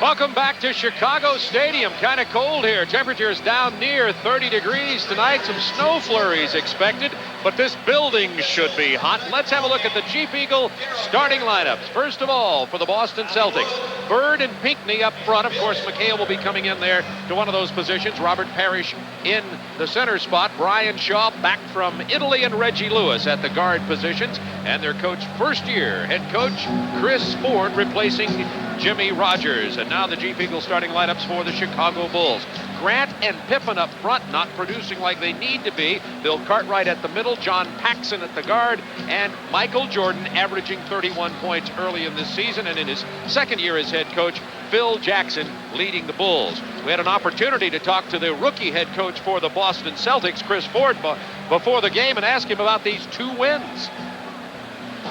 Welcome back to Chicago Stadium. Kind of cold here. Temperatures down near 30 degrees tonight. Some snow flurries expected, but this building should be hot. Let's have a look at the Chief Eagle starting lineups. First of all, for the Boston Celtics, Bird and Pinckney up front. Of course, McHale will be coming in there to one of those positions. Robert Parrish in the center spot. Brian Shaw back from Italy, and Reggie Lewis at the guard positions. And their coach, first-year head coach Chris Ford, replacing Jimmy Rogers. And now the Chief Eagle starting lineups for the Chicago Bulls. Grant and Pippen up front, not producing like they need to be. Bill Cartwright at the middle, John Paxson at the guard, and Michael Jordan averaging 31 points early in this season. And in his second year as head coach, Phil Jackson leading the Bulls. We had an opportunity to talk to the rookie head coach for the Boston Celtics, Chris Ford, before the game, and ask him about these 2 wins.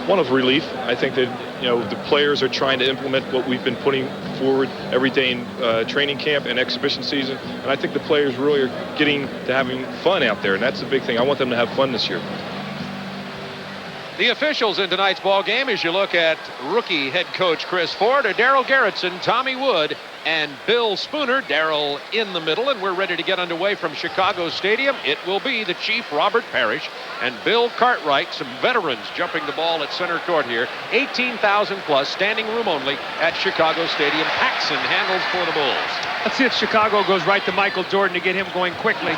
One of relief. I think that the players are trying to implement what we've been putting forward every day in training camp and exhibition season, and I think the players really are getting to having fun out there, and that's the big thing. I want them to have fun this year. The officials in tonight's ball game, as you look at rookie head coach Chris Ford, are Darrell Gerritsen, Tommy Wood, and Bill Spooner. Darrell in the middle, and we're ready to get underway from Chicago Stadium. It will be the Chief, Robert Parrish, and Bill Cartwright, some veterans jumping the ball at center court here. 18,000 plus, standing room only at Chicago Stadium. Paxson handles for the Bulls. Let's see if Chicago goes right to Michael Jordan to get him going quickly.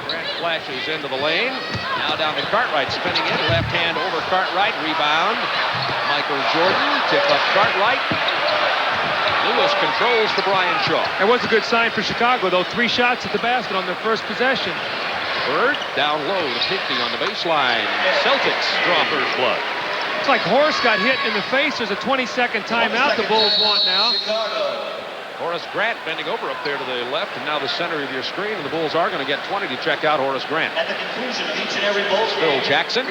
Grant flashes into the lane. Now down to Cartwright, spinning in, left hand over Cartwright, rebound. Michael Jordan, tip up Cartwright. Lewis controls for Brian Shaw. It was a good sign for Chicago, though. 3 shots at the basket on their first possession. Bird down low to Pinckney on the baseline. Celtics draw first blood. It's like Horace got hit in the face. There's a 20-second timeout the Bulls want now. Horace Grant bending over up there to the left, and now the center of your screen, and the Bulls are going to get 20 to check out Horace Grant. At the conclusion of each and every Bulls Phil Jackson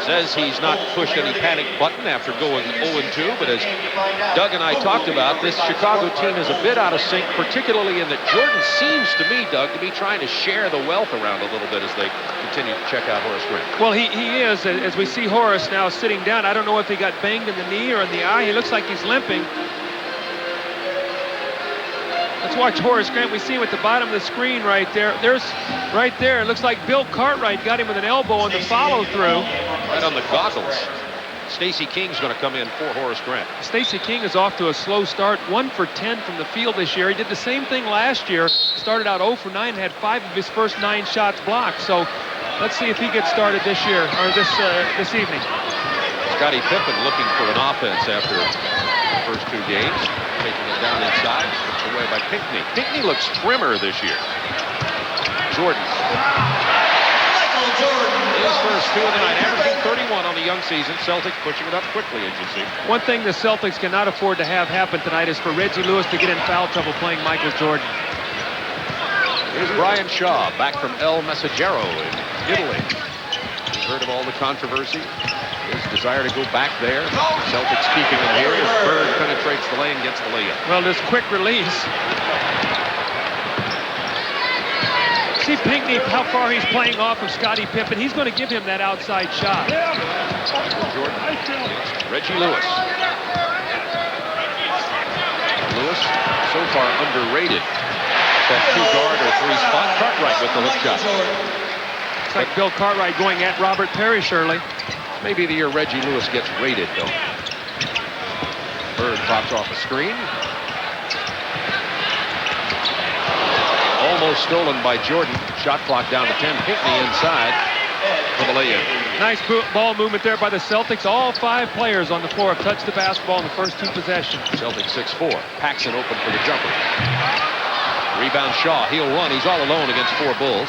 says he's not pushed any panic button after going 0-2, but as Doug and I talked about, this Chicago team is a bit out of sync, particularly in that Jordan seems to me, Doug, to be trying to share the wealth around a little bit as they continue to check out Horace Grant. Well, he is, as we see Horace now sitting down. I don't know if he got banged in the knee or in the eye. He looks like he's limping. Let's watch Horace Grant. We see him at the bottom of the screen right there. Right there. It looks like Bill Cartwright got him with an elbow on the follow-through. Right on the goggles. Stacey King's going to come in for Horace Grant. Stacey King is off to a slow start. 1 for 10 from the field this year. He did the same thing last year. Started out 0 for 9 and had 5 of his first 9 shots blocked. So let's see if he gets started this year, or this evening. Scottie Pippen looking for an offense after the first 2 games. Taking it down inside, stripped away by Pinckney. Pinckney looks trimmer this year. Jordan. Michael Jordan. His first 2 of the night, averaging 31 on the young season. Celtics pushing it up quickly, as you see. One thing the Celtics cannot afford to have happen tonight is for Reggie Lewis to get in foul trouble playing Michael Jordan. Here's Brian Shaw, back from El Messaggero in Italy. You've heard of all the controversy. His desire to go back there. Celtics keeping him here as Bird penetrates the lane, gets the layup. Well, this quick release. See Pinckney, how far he's playing off of Scottie Pippen. He's going to give him that outside shot. Jordan against Reggie Lewis. Lewis, so far underrated. That 2-guard or 3 spot. Cartwright with the hook shot. It's like Bill Cartwright going at Robert Parrish early. Maybe the year Reggie Lewis gets rated, though. Bird pops off a screen. Almost stolen by Jordan. Shot clock down to 10. Pinckney inside for the lay-in. Nice ball movement there by the Celtics. All 5 players on the floor have touched the basketball in the first 2 possessions. Celtics 6-4. Paxson open for the jumper. Rebound Shaw. He'll run. He's all alone against 4 Bulls.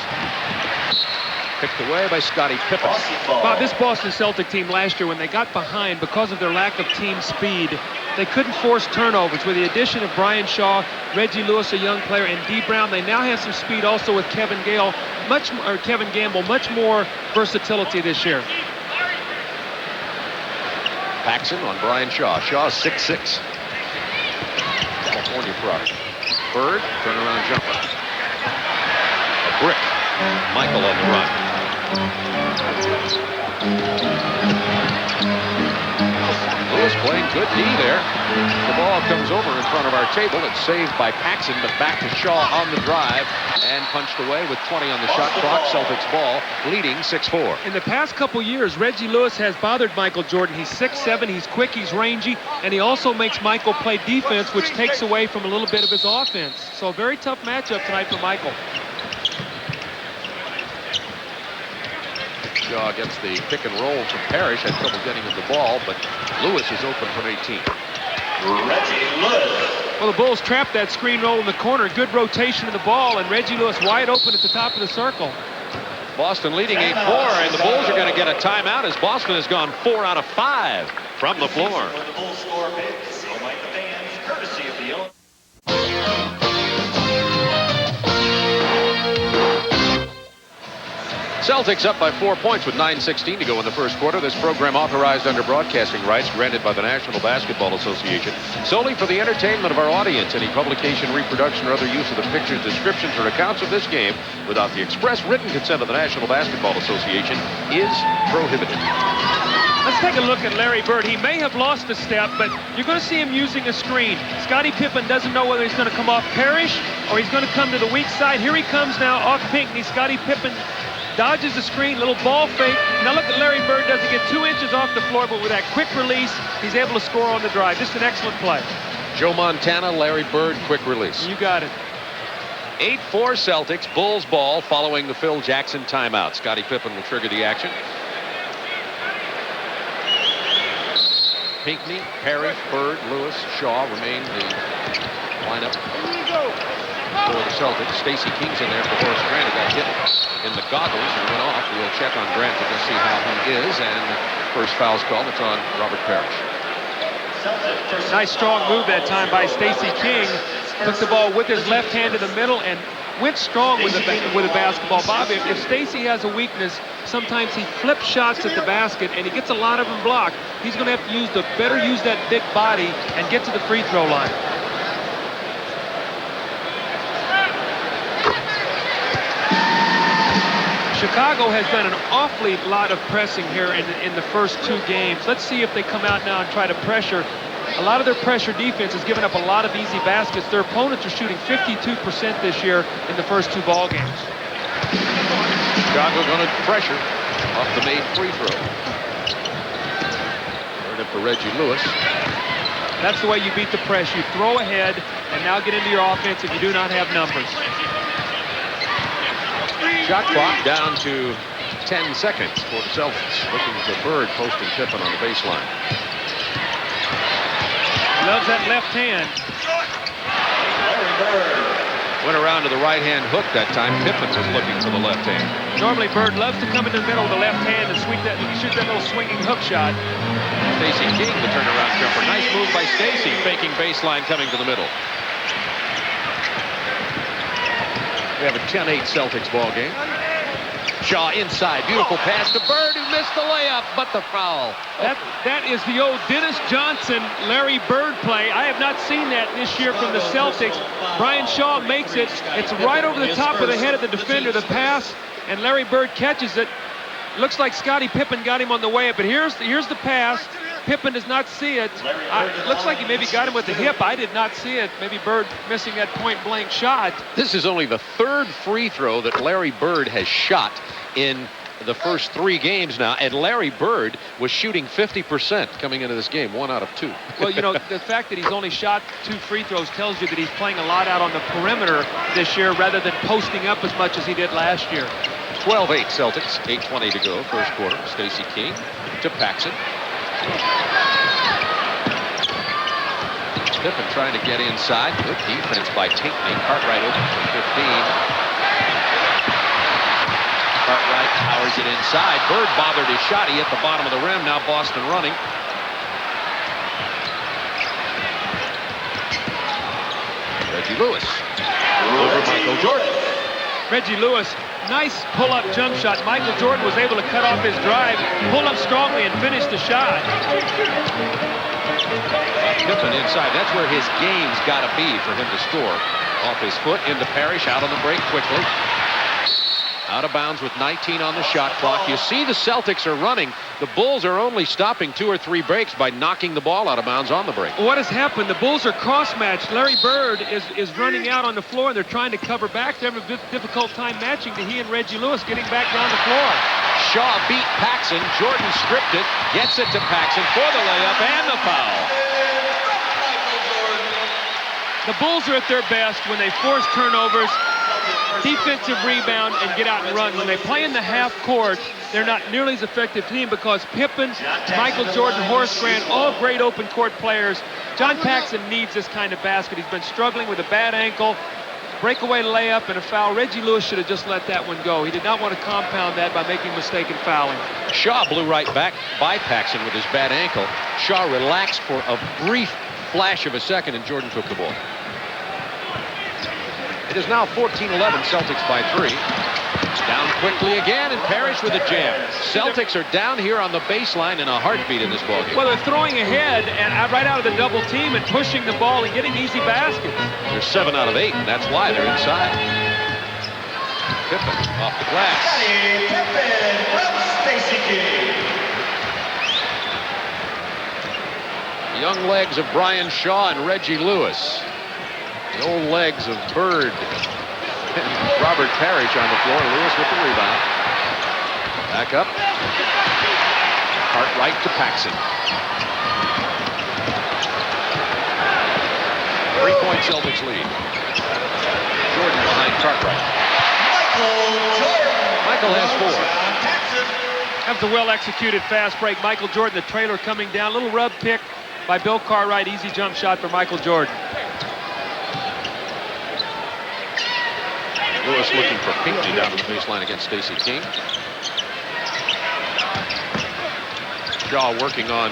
Picked away by Scottie Pippen. Bob, this Boston Celtic team last year, when they got behind because of their lack of team speed, they couldn't force turnovers. With the addition of Brian Shaw, Reggie Lewis, a young player, and D. Brown, they now have some speed also with Kevin Gamble, much more versatility this year. Paxson on Brian Shaw. Shaw's 6'6". California product. Bird, turnaround jumper. A brick. Michael on the run. Lewis playing good D there. The ball comes over in front of our table. It's saved by Paxson, but back to Shaw on the drive and punched away with 20 on the shot clock. Celtics ball, leading 6-4. In the past couple years, Reggie Lewis has bothered Michael Jordan. He's 6'7", he's quick, he's rangy, and he also makes Michael play defense, which takes away from a little bit of his offense. So a very tough matchup tonight for Michael. Shaw gets the pick and roll from Parrish. Had trouble getting him the ball, but Lewis is open from 18. Reggie Lewis. Well, the Bulls trapped that screen roll in the corner. Good rotation of the ball, and Reggie Lewis wide open at the top of the circle. Boston leading 8-4, and the Bulls are going to get a timeout as Boston has gone 4 out of 5 from the floor. For the Bulls score picks, so might the fans, courtesy of the Illinois. Celtics up by 4 points with 9:16 to go in the first quarter. This program authorized under broadcasting rights granted by the National Basketball Association solely for the entertainment of our audience. Any publication, reproduction, or other use of the pictures, descriptions, or accounts of this game without the express written consent of the National Basketball Association is prohibited. Let's take a look at Larry Bird. He may have lost a step, but you're going to see him using a screen. Scottie Pippen doesn't know whether he's going to come off Parrish or he's going to come to the weak side. Here he comes now off Pinckney. Scottie Pippen dodges the screen, little ball fake. Now look at Larry Bird, doesn't get 2 inches off the floor, but with that quick release, he's able to score on the drive. Just an excellent play. Joe Montana, Larry Bird, quick release. You got it. 8-4 Celtics, Bulls ball following the Phil Jackson timeout. Scottie Pippen will trigger the action. Pinckney, Parrish, Bird, Lewis, Shaw remain the lineup for the Celtics. Stacey King's in there for Horace Grant, who got hit in the goggles and went off. We'll check on Grant to just see how he is, and first foul's called. It's on Robert Parrish. Nice strong move that time by Stacey King. Took the ball with his left hand to the middle and went strong with the basketball. Bob, if Stacey has a weakness, sometimes he flips shots at the basket and he gets a lot of them blocked. He's going to have to better use that big body and get to the free throw line. Chicago has done an awfully lot of pressing here in the first 2 games. Let's see if they come out now and try to pressure. A lot of their pressure defense has given up a lot of easy baskets. Their opponents are shooting 52% this year in the first 2 ball games. Chicago going to pressure off the made free throw. Turn it for Reggie Lewis. That's the way you beat the press. You throw ahead and now get into your offense if you do not have numbers. Shot clock down to 10 seconds for the Celtics. Looking to Bird posting Pippen on the baseline. Loves that left hand. Larry Bird. Went around to the right-hand hook that time. Pippen was looking for the left hand. Normally Bird loves to come in the middle with the left hand and shoot that little swinging hook shot. Stacey King, the turnaround jumper. Nice move by Stacey, faking baseline coming to the middle. We have a 10-8 Celtics ball game. Shaw inside, beautiful pass to Bird, who missed the layup, but the foul. That is the old Dennis Johnson, Larry Bird play. I have not seen that this year from the Celtics. Brian Shaw makes it. It's right over the top of the head of the defender, the pass, and Larry Bird catches it. Looks like Scottie Pippen got him on the way up, but here's the pass. Pippen does not see it. Looks like he maybe got him with the hip. I did not see it. Maybe Bird missing that point-blank shot. This is only the 3rd free throw that Larry Bird has shot in the first 3 games now, and Larry Bird was shooting 50% coming into this game, 1 out of 2. Well, you know, the fact that he's only shot 2 free throws tells you that he's playing a lot out on the perimeter this year rather than posting up as much as he did last year. 12-8 Celtics, 8:20 to go, first quarter. Stacey King to Paxson. Pippen trying to get inside. Good defense by Pinckney. Cartwright open from 15. Cartwright powers it inside. Bird bothered his shot. He hit the bottom of the rim. Now Boston running. Reggie Lewis over Michael Jordan. Reggie Lewis, nice pull-up jump shot. Michael Jordan was able to cut off his drive, pull up strongly, and finish the shot. Pippen inside. That's where his game's got to be for him to score. Off his foot into Parrish, out on the break quickly. Out of bounds with 19 on the shot clock. You see the Celtics are running. The Bulls are only stopping 2 or 3 breaks by knocking the ball out of bounds on the break. What has happened? The Bulls are cross-matched. Larry Bird is running out on the floor, and they're trying to cover back. They're having a difficult time matching to he and Reggie Lewis getting back down the floor. Shaw beat Paxson. Jordan stripped it, gets it to Paxson for the layup and the foul. The Bulls are at their best when they force turnovers, defensive rebound, and get out and run. When they play in the half court, they're not nearly as effective team because Pippen, Michael Jordan, Horace Grant, all great open court players. John Paxson needs this kind of basket. He's been struggling with a bad ankle, breakaway layup, and a foul. Reggie Lewis should have just let that one go. He did not want to compound that by making a mistake in fouling. Shaw blew right back by Paxson with his bad ankle. Shaw relaxed for a brief flash of a second, and Jordan took the ball. It is now 14-11, Celtics by 3. Down quickly again, and Parrish with a jam. Celtics are down here on the baseline in a heartbeat in this ballgame. Well, they're throwing ahead and right out of the double team and pushing the ball and getting easy baskets. They're 7 out of 8, and that's why they're inside. Pippen off the glass. Pippen from Stacey King. The young legs of Brian Shaw and Reggie Lewis. The old legs of Bird and Robert Parrish on the floor. Lewis with the rebound. Back up. Cartwright to Paxson. 3-point Celtics lead. Jordan behind Cartwright. Michael has 4. That was a well-executed fast break. Michael Jordan, the trailer coming down. Little rub pick by Bill Cartwright. Easy jump shot for Michael Jordan. Lewis looking for Pinckney down to the baseline against Stacey King. Shaw working on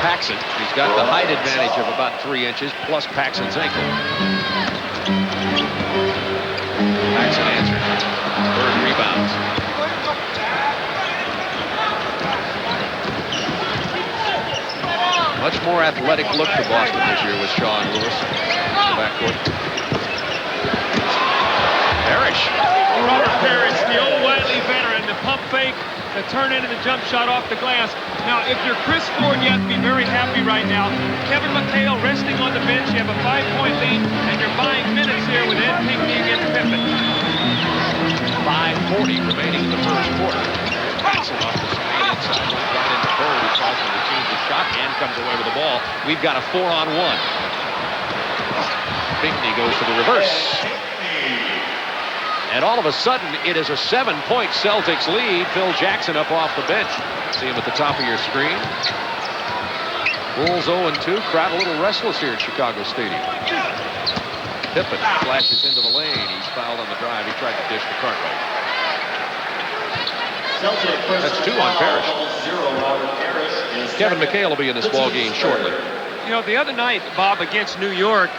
Paxson. He's got the height advantage of about 3 inches plus Paxson's ankle. Paxson answers. Bird rebounds. Much more athletic look to Boston this year with Shaw and Lewis in the backcourt. Parrish. Robert Parrish, the old Wiley veteran, the pump fake, the turn into the jump shot off the glass. Now, if you're Chris Ford, you have to be very happy right now. Kevin McHale resting on the bench. You have a 5-point lead, and you're buying minutes here with Ed Pinckney against Pippen. 5:40 remaining in the first quarter. Paxson off the screen inside, right into Bird, who calls him to change the shot and comes away with the ball. We've got a 4-on-1. Pinckney goes to the reverse. And all of a sudden, it is a 7-point Celtics lead. Phil Jackson up off the bench. See him at the top of your screen. Bulls 0-2. Crowd a little restless here at Chicago Stadium. Pippen flashes into the lane. He's fouled on the drive. He tried to dish to Cartwright. That's 2 on Parrish. Kevin McHale will be in this ball game shortly. You know, the other night, Bob, against New York,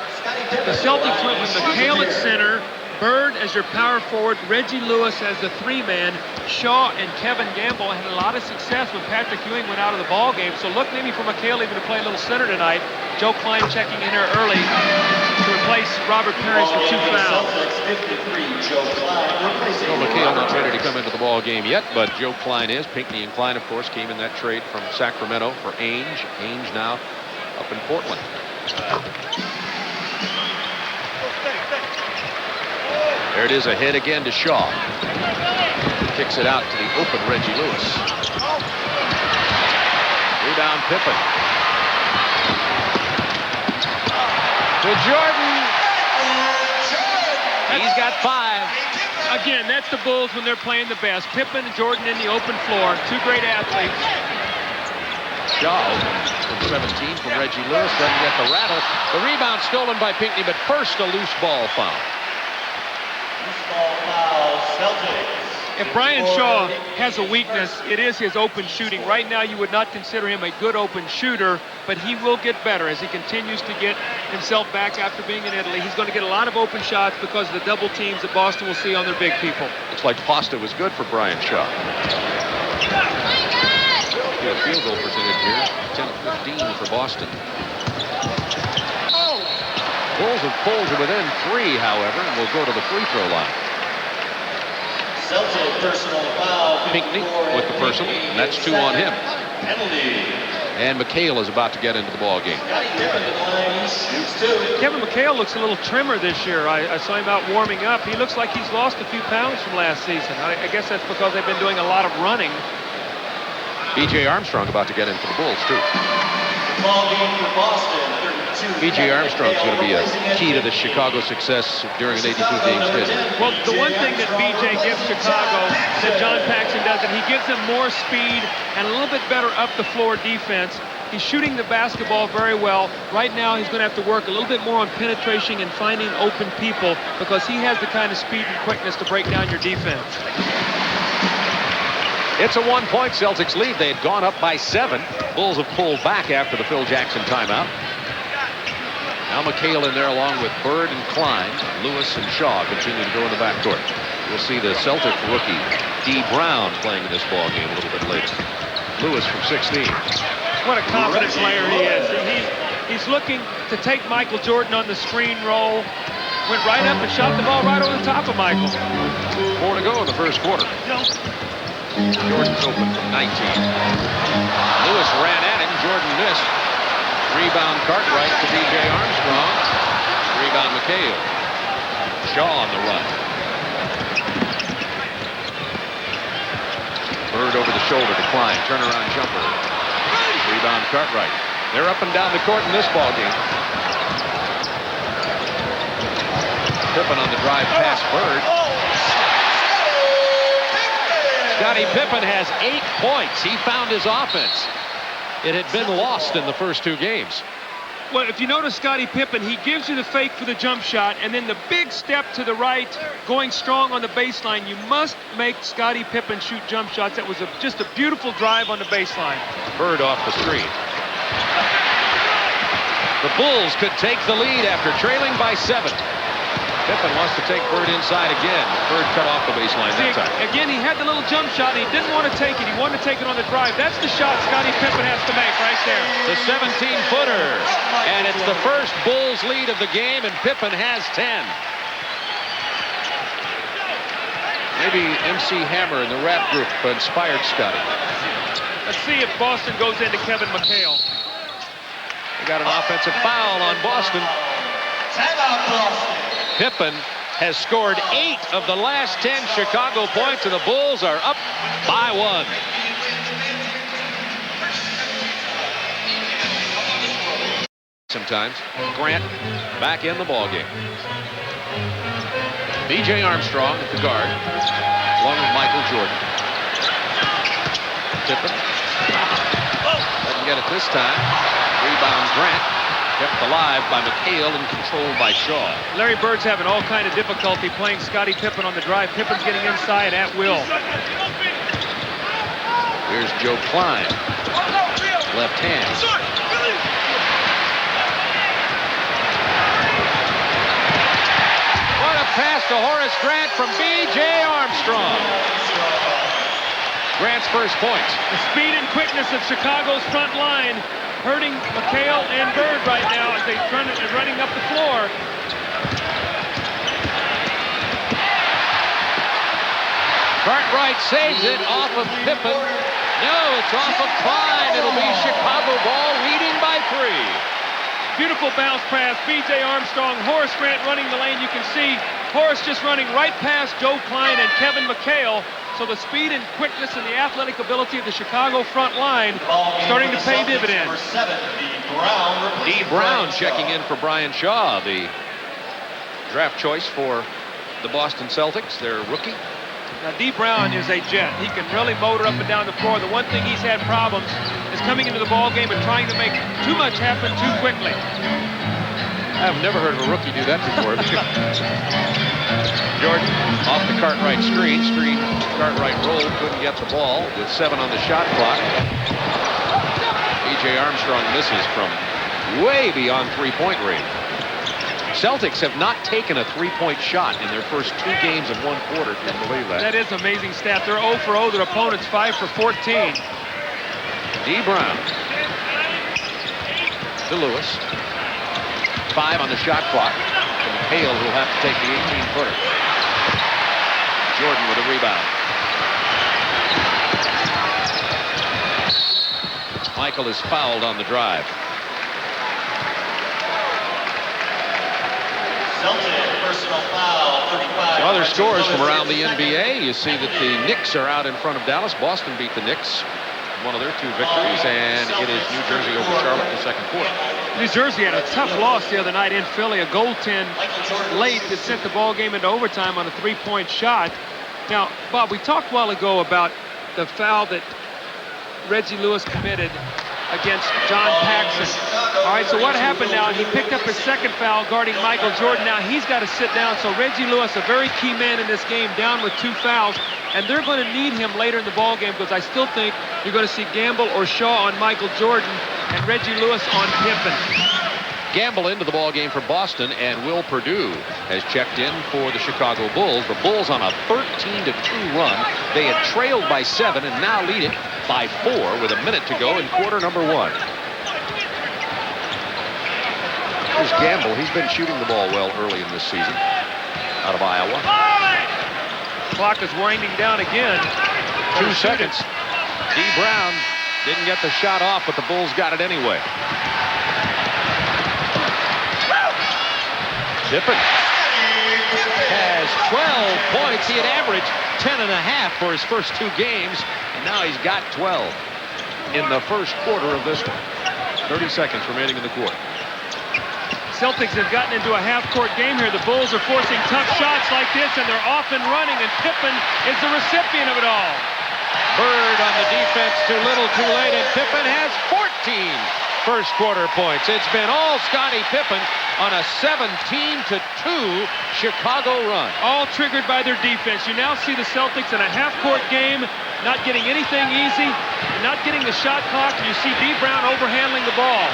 the Celtics went with McHale at center, Bird as your power forward, Reggie Lewis as the 3-man. Shaw and Kevin Gamble had a lot of success when Patrick Ewing went out of the ball game. So look maybe for McHale even to play a little center tonight. Joe Klein checking in here early to replace Robert Parrish for 2 fouls. Well, McHale not ready to come into the ball game yet, but Joe Klein is. Pinckney and Klein, of course, came in that trade from Sacramento for Ainge. Ainge now up in Portland. There it is, a hit again to Shaw. Kicks it out to the open Reggie Lewis. Rebound Pippen. To Jordan. He's got 5. Again, that's the Bulls when they're playing the best. Pippen and Jordan in the open floor. 2 great athletes. Shaw from 17 from Reggie Lewis. Doesn't get the rattle. The rebound stolen by Pinckney, but first a loose ball foul. If Brian Shaw has a weakness, it is his open shooting. Right now, you would not consider him a good open shooter, but he will get better as he continues to get himself back after being in Italy. He's going to get a lot of open shots because of the double teams that Boston will see on their big people. Looks like pasta was good for Brian Shaw. Good field goal percentage here, 10-15 for Boston. Bulls have pulled to within 3, however, and will go to the free throw line. Celtic personal foul. Pinckney with the personal, and that's 2 on him. Penalty. And McHale is about to get into the ball game. Kevin McHale looks a little trimmer this year. I saw him out warming up. He looks like he's lost a few pounds from last season. I guess that's because they've been doing a lot of running. B.J. Armstrong about to get in for the Bulls, too. Ball game for Boston. B.J. Armstrong's going to be a key to the Chicago success during an 82-game schedule. Well, the one thing that B.J. gives Chicago that John Paxson does, that he gives them more speed and a little bit better up-the-floor defense. He's shooting the basketball very well. Right now, he's going to have to work a little bit more on penetration and finding open people because he has the kind of speed and quickness to break down your defense. It's a 1-point Celtics lead. They had gone up by 7. Bulls have pulled back after the Phil Jackson timeout. Now McHale in there along with Bird and Klein. Lewis and Shaw continue to go in the backcourt. We'll see the Celtic rookie D. Brown playing in this ball game a little bit later. Lewis from 16. What a confident player he is. He's looking to take Michael Jordan on the screen roll. Went right up and shot the ball right over the top of Michael. 4 to go in the first quarter. Jordan's open from 19. Lewis ran at him. Jordan missed. Rebound Cartwright to B.J. Armstrong. Rebound McHale. Shaw on the run. Bird over the shoulder to Klein. Turnaround jumper. Rebound Cartwright. They're up and down the court in this ball game. Pippen on the drive past Bird. Scottie Pippen has 8 points. He found his offense. It had been lost in the first 2 games. Well, if you notice Scottie Pippen, he gives you the fake for the jump shot, and then the big step to the right, going strong on the baseline. You must make Scottie Pippen shoot jump shots. That was just a beautiful drive on the baseline. Bird off the screen. The Bulls could take the lead after trailing by 7. Pippen wants to take Bird inside again. Bird cut off the baseline that time. Again, he had the little jump shot, and he didn't want to take it. He wanted to take it on the drive. That's the shot Scottie Pippen has to make right there. The 17-footer. And it's the first Bulls lead of the game, and Pippen has 10. Maybe MC Hammer and the rap group inspired Scottie. Let's see if Boston goes into Kevin McHale. They got an offensive foul on Boston. Timeout, Boston. Pippen has scored 8 of the last 10 Chicago points, and the Bulls are up by 1. Sometimes Grant back in the ballgame. B.J. Armstrong at the guard, along with Michael Jordan. Pippen doesn't get it this time. Rebound Grant. Kept alive by McHale and controlled by Shaw. Larry Bird's having all kind of difficulty playing Scottie Pippen on the drive. Pippen's getting inside at will. Here's Joe Klein. Left hand. What a pass to Horace Grant from B.J. Armstrong. Grant's first points. The speed and quickness of Chicago's front line hurting McHale and Bird right now as they're running up the floor. Cartwright saves it off of Pippen. No, it's off of Klein. It'll be Chicago ball, leading by 3. Beautiful bounce pass. B.J. Armstrong, Horace Grant running the lane. You can see Horace just running right past Joe Klein and Kevin McHale. So the speed and quickness and the athletic ability of the Chicago front line starting to pay dividends. D. Brown checking in for Brian Shaw, the draft choice for the Boston Celtics, their rookie. Now, D. Brown is a jet. He can really motor up and down the floor. The one thing he's had problems is coming into the ball game and trying to make too much happen too quickly. I've never heard of a rookie do that before. Jordan off the Cartwright screen. Cartwright rolled, couldn't get the ball with 7 on the shot clock. B.J. Armstrong misses from way beyond 3-point range. Celtics have not taken a 3-point shot in their first 2 games of 1 quarter. Can you believe that? That is an amazing stat. They're 0 for 0. Their opponent's 5 for 14. D. Brown to Lewis. 5 on the shot clock. And McHale will have to take the 18-footer. Jordan with a rebound. Michael is fouled on the drive. Celtics personal foul, 35. Some other scores from around the NBA. You see that the Knicks are out in front of Dallas. Boston beat the Knicks, one of their 2 victories, and it is New Jersey over Charlotte in the second quarter. New Jersey had a tough loss the other night in Philly, a goaltend late that sent the ball game into overtime on a 3-point shot. Now, Bob, we talked a while ago about the foul that Reggie Lewis committed against John Paxson. All right, so what happened now? He picked up his second foul guarding Michael Jordan. Now he's got to sit down. So Reggie Lewis, a very key man in this game, down with 2 fouls. And they're going to need him later in the ball game because I still think you're going to see Gamble or Shaw on Michael Jordan and Reggie Lewis on Pippen. Gamble into the ball game for Boston, and Will Perdue has checked in for the Chicago Bulls. The Bulls on a 13-2 run. They had trailed by 7 and now lead it by 4 with a minute to go in quarter number 1. Here's Gamble. He's been shooting the ball well early in this season out of Iowa. Clock is winding down again. 2 seconds. D. Brown didn't get the shot off, but the Bulls got it anyway. Pippen has 12 points. He had averaged 10.5 for his first 2 games, and now he's got 12 in the first quarter of this one. 30 seconds remaining in the quarter. Celtics have gotten into a half-court game here. The Bulls are forcing tough shots like this, and they're off and running, and Pippen is the recipient of it all. Bird on the defense, too little, too late, and Pippen has 14 first quarter points. It's been all Scottie Pippen on a 17-2 Chicago run. All triggered by their defense. You now see the Celtics in a half-court game, not getting anything easy, not getting the shot clock. You see D. Brown overhandling the ball.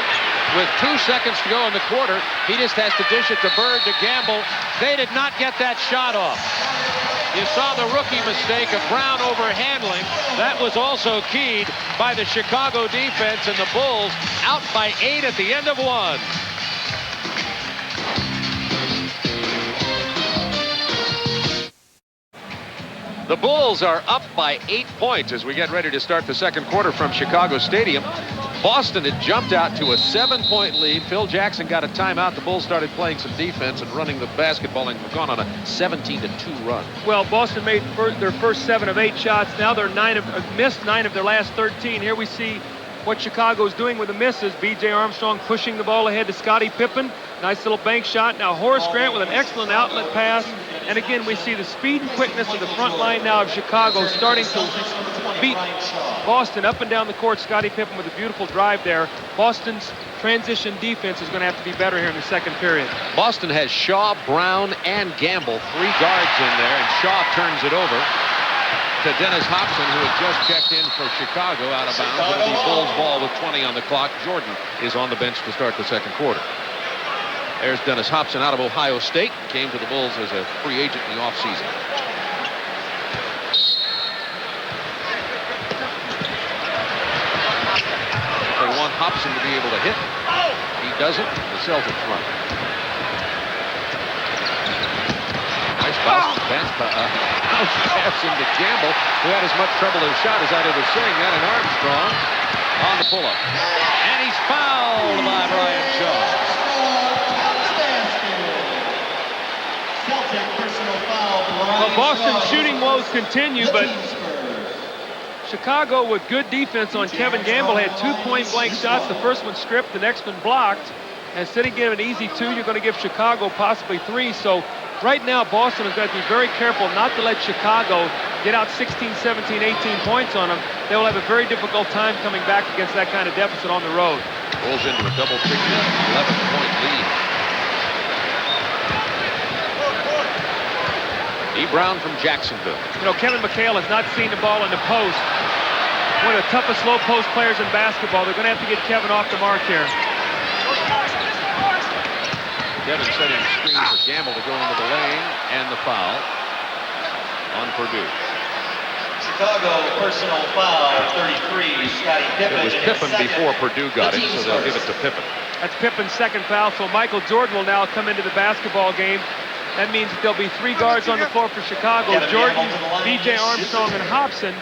With 2 seconds to go in the quarter, he just has to dish it to Bird to Gamble. They did not get that shot off. You saw the rookie mistake of Brown overhandling. That was also keyed by the Chicago defense, and the Bulls out by 8 at the end of 1. The Bulls are up by 8 points as we get ready to start the second quarter from Chicago Stadium. Boston had jumped out to a 7-point lead. Phil Jackson got a timeout. The Bulls started playing some defense and running the basketball and have gone on a 17-2 run. Well, Boston made their first 7 of 8 shots. Now they're missed 9 of their last 13. Here we see what Chicago's doing with the misses. B.J. Armstrong pushing the ball ahead to Scottie Pippen. Nice little bank shot. Now Horace Grant with an excellent outlet pass. And again, we see the speed and quickness of the front line now of Chicago starting to beat Boston up and down the court. Scottie Pippen with a beautiful drive there. Boston's transition defense is going to have to be better here in the second period. Boston has Shaw, Brown, and Gamble, 3 guards in there, and Shaw turns it over to Dennis Hobson, who had just checked in for Chicago out of bounds. It'll be Bulls ball with 20 on the clock. Jordan is on the bench to start the second quarter. There's Dennis Hobson out of Ohio State. Came to the Bulls as a free agent in the offseason. They want Hobson to be able to hit. He doesn't. The Celtics run. Nice bounce pass into Gamble, who had as much trouble as shot as I'd ever seen. That and Armstrong on the pull-up. And he's fouled by Brian Shaw. Well, Boston's shooting woes continue, but Chicago with good defense on Kevin Gamble had 2 point-blank shots. The first one stripped, the next one blocked. And instead of giving an easy 2, you're going to give Chicago possibly 3. So right now, Boston has got to be very careful not to let Chicago get out 16, 17, 18 points on them. They will have a very difficult time coming back against that kind of deficit on the road. Rolls into a double-figure 11-point lead. D. Brown from Jacksonville. You know, Kevin McHale has not seen the ball in the post. One of the toughest low post players in basketball. They're going to have to get Kevin off the mark here. Kevin setting the screen for Gamble to go into the lane, and the foul on Perdue. Chicago personal foul, 33, Scottie Pippen. It was Pippen before Perdue got it, so they'll give it to Pippen. That's Pippen's second foul, so Michael Jordan will now come into the basketball game. That means that there'll be 3 guards on the floor for Chicago. Jordan, B.J. Armstrong, and Hobson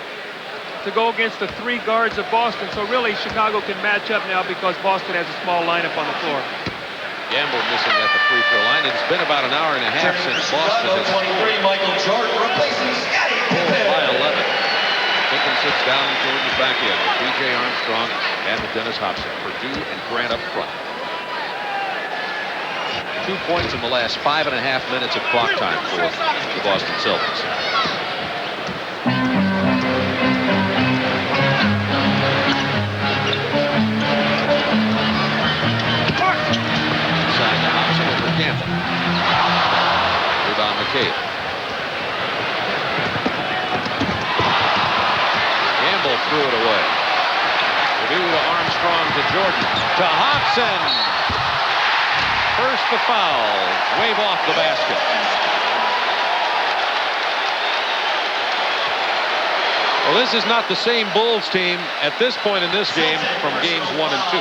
to go against the 3 guards of Boston. So really, Chicago can match up now because Boston has a small lineup on the floor. Gamble missing at the free throw line. It's been about an hour and a half since Boston has 23, Michael Jordan replacing Scottie Pippen. by 11. Pippen sits down and Jordan's back in with B.J. Armstrong and with Dennis Hobson. Purdue and Grant up front. 2 points in the last 5.5 minutes of clock time for the Boston Celtics. Inside to Hobson over Gamble. Rebound McCabe. Gamble threw it away. Purdue to Armstrong to Jordan to Hobson. First the foul, wave off the basket. Well, this is not the same Bulls team at this point in this game from games 1 and 2.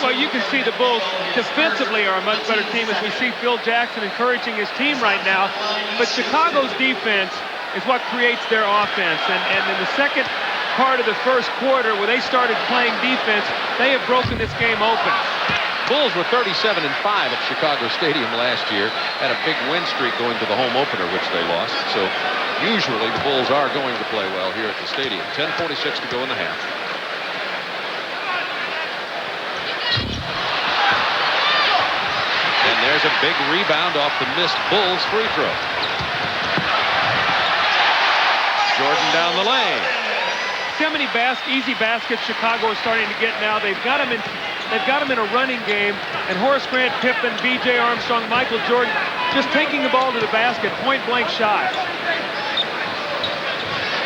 Well, you can see the Bulls defensively are a much better team as we see Phil Jackson encouraging his team right now. But Chicago's defense is what creates their offense. And in the second part of the first quarter where they started playing defense, they have broken this game open. Bulls were 37-5 at Chicago Stadium last year. Had a big win streak going to the home opener, which they lost. So usually the Bulls are going to play well here at the stadium. 10:46 to go in the half. And there's a big rebound off the missed Bulls free throw. Jordan down the lane. See how many easy baskets Chicago is starting to get now. They've got them in a running game, and Horace Grant, Pippen, B.J. Armstrong, Michael Jordan just taking the ball to the basket, point-blank shots.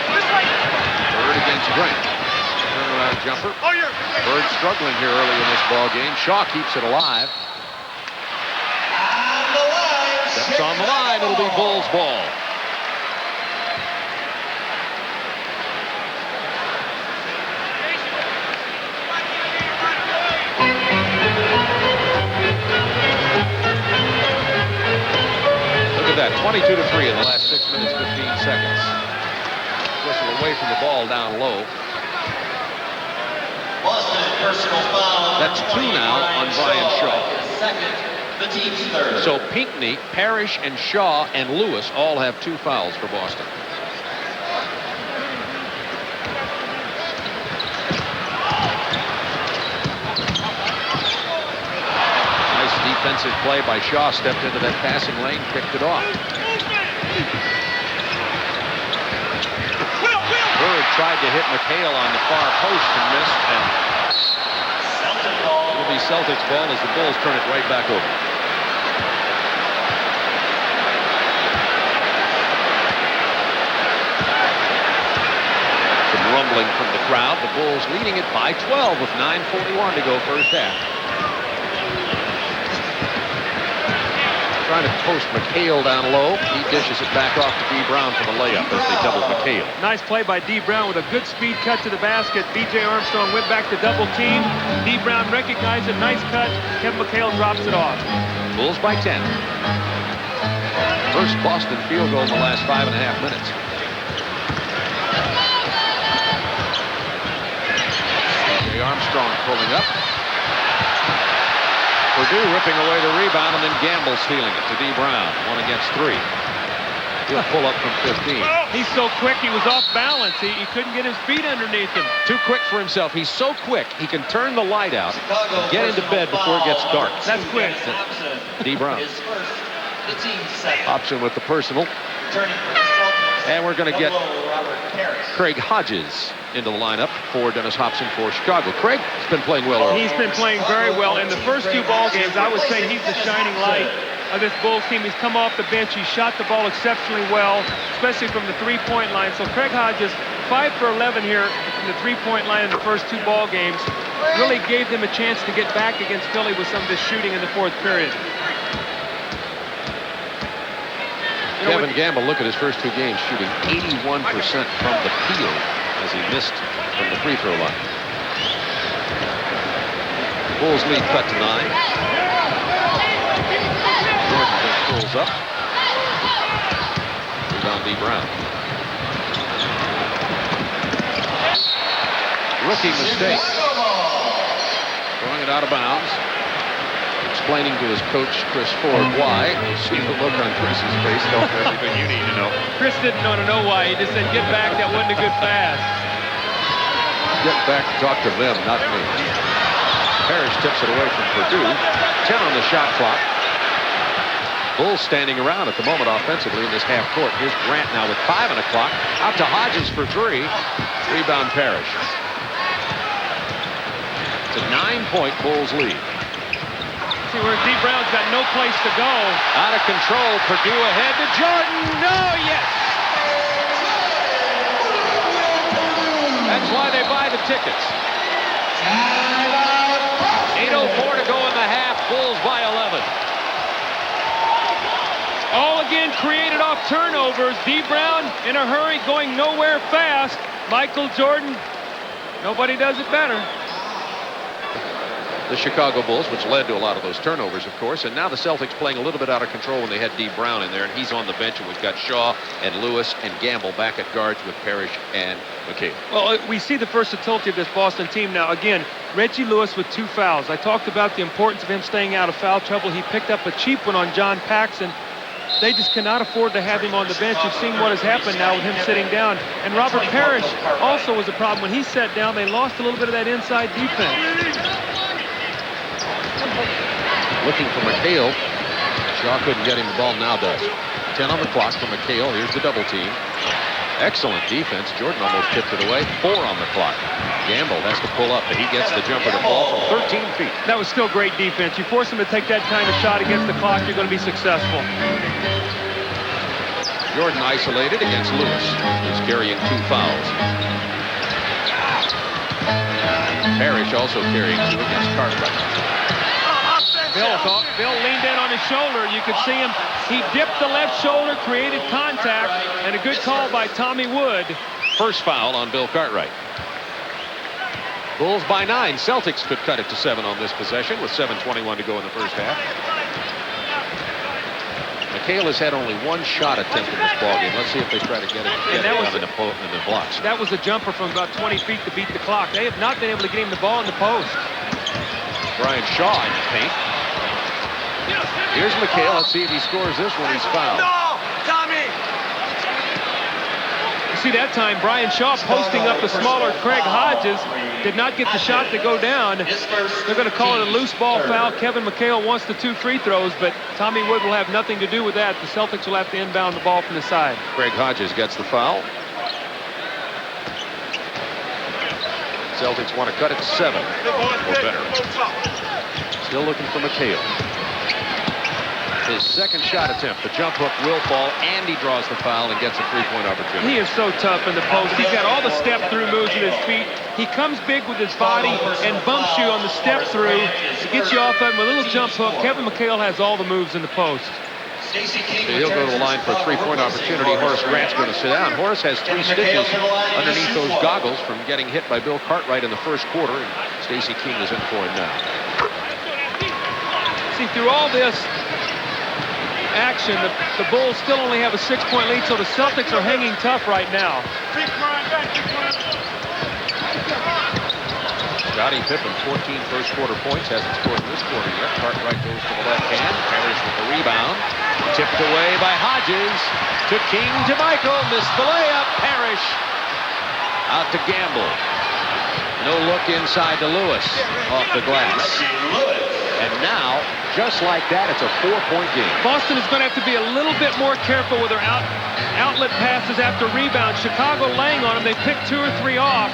Bird against Grant. Turnaround jumper. Bird struggling here early in this ball game. Shaw keeps it alive. Steps on the line. It'll be Bulls ball. That 22-3 in the last 6 minutes, 15 seconds. Whistle away from the ball down low. Boston personal foul. That's 2 now on Brian Shaw. Second, the team's third. So Pinckney, Parrish, and Shaw and Lewis all have 2 fouls for Boston. Defensive play by Shaw, stepped into that passing lane, picked it off. Bird tried to hit McHale on the far post and missed, and it'll be Celtics ball as the Bulls turn it right back over. Some rumbling from the crowd. The Bulls leading it by 12 with 9:41 to go first half. Trying to post McHale down low. He dishes it back off to D. Brown for the layup as they double McHale. Nice play by D. Brown with a good speed cut to the basket. B.J. Armstrong went back to double team. D. Brown recognized a nice cut. Kevin McHale drops it off. Bulls by 10. First Boston field goal in the last 5.5 minutes. B.J. Armstrong pulling up. Purdue ripping away the rebound, and then Gamble stealing it to D. Brown. 1 against 3. He'll pull up from 15. He's so quick, he was off balance. He couldn't get his feet underneath him. Too quick for himself. He's so quick, he can turn the light out and get into bed before it gets dark. That's quick. D. Brown. The team's second. Option with the personal. Turning for the Celtics. And we're going to get Robert Harris. Craig Hodges into the lineup for Dennis Hobson for Chicago. Craig has been playing well early. He's been playing very well. In the first 2 ball games, I would say he's the shining light of this Bulls team. He's come off the bench. He shot the ball exceptionally well, especially from the 3-point line. So Craig Hodges, 5 for 11 here from the 3-point line in the first 2 ball games, really gave them a chance to get back against Philly with some of this shooting in the 4th period. Kevin Gamble, look at his first 2 games, shooting 81% from the field as he missed from the free throw line. Bulls lead cut to 9. Jordan just pulls up. Dee Brown. Rookie mistake. Throwing it out of bounds. Explaining to his coach, Chris Ford, why. See the look on Chris's face. Tells him everything you need to know. Chris didn't want to know why. He just said, get back. That wasn't a good pass. Get back and talk to them, not me. Parrish tips it away from Purdue. 10 on the shot clock. Bulls standing around at the moment offensively in this half court. Here's Grant now with 5 on the clock. Out to Hodges for 3. Rebound Parrish. It's a 9-point Bulls lead. See where Dee Brown's got no place to go. Out of control. Purdue ahead to Jordan. No, yes. That's why they buy the tickets. 8:04 to go in the half. Bulls by 11. All again created off turnovers. Dee Brown in a hurry, going nowhere fast. Michael Jordan, nobody does it better. The Chicago Bulls, which led to a lot of those turnovers, of course, and now the Celtics playing a little bit out of control when they had Dee Brown in there, and he's on the bench, and we've got Shaw and Lewis and Gamble back at guards with Parrish and McHale. Well, we see the versatility of this Boston team now. Again, Reggie Lewis with 2 fouls. I talked about the importance of him staying out of foul trouble. He picked up a cheap one on John Paxson. They just cannot afford to have him on the bench. You've seen what has happened now with him sitting down. And Robert Parrish also was a problem. When he sat down, they lost a little bit of that inside defense. Looking for McHale. Shaw couldn't get him the ball, now does. 10 on the clock for McHale. Here's the double team. Excellent defense. Jordan almost tipped it away. 4 on the clock. Gamble has to pull up, but he gets the jumper to fall from 13 feet. That was still great defense. You force him to take that kind of shot against the clock, you're going to be successful. Jordan isolated against Lewis. He's carrying 2 fouls. Parrish also carrying 2 against Cartwright. Bill leaned in on his shoulder. You could see him. He dipped the left shoulder, created contact, and a good call by Tommy Wood. First foul on Bill Cartwright. Bulls by 9. Celtics could cut it to 7 on this possession with 7:21 to go in the first half. McHale has had only 1 shot attempt in this ballgame. Let's see if they try to get it in the blocks. That was a jumper from about 20 feet to beat the clock. They have not been able to get him the ball in the post. Brian Shaw in the paint. Here's McHale. Let's see if he scores this one. He's fouled. You see that time, Brian Shaw posting up the smaller Craig Hodges. Did not get the shot to go down. They're going to call it a loose ball foul. Kevin McHale wants the 2 free throws, but Tommy Wood will have nothing to do with that. The Celtics will have to inbound the ball from the side. Craig Hodges gets the foul. Celtics want to cut it to 7 or better. Still looking for McHale. His second shot attempt. The jump hook will fall, and he draws the foul and gets a 3-point opportunity. He is so tough in the post. He's got all the step-through moves with his feet. He comes big with his body and bumps you on the step-through to get you off of him with a little jump hook. Kevin McHale has all the moves in the post. So he'll go to the line for a 3-point opportunity. Horace Grant's going to sit down. Horace has 3 stitches underneath those goggles from getting hit by Bill Cartwright in the first quarter, and Stacey King is in for him now. See, through all this action, the Bulls still only have a 6-point lead, so the Celtics are hanging tough right now. Scottie Pippen, 14 first quarter points, hasn't scored in this quarter yet. Cartwright goes to the left hand. Parrish with the rebound. Tipped away by Hodges. To King, to Michael. Missed the layup. Parrish. Out to Gamble. No look inside to Lewis. Off the glass. And now, just like that, it's a 4-point game. Boston is going to have to be a little bit more careful with their outlet passes after rebounds. Chicago laying on them. They picked 2 or 3 off.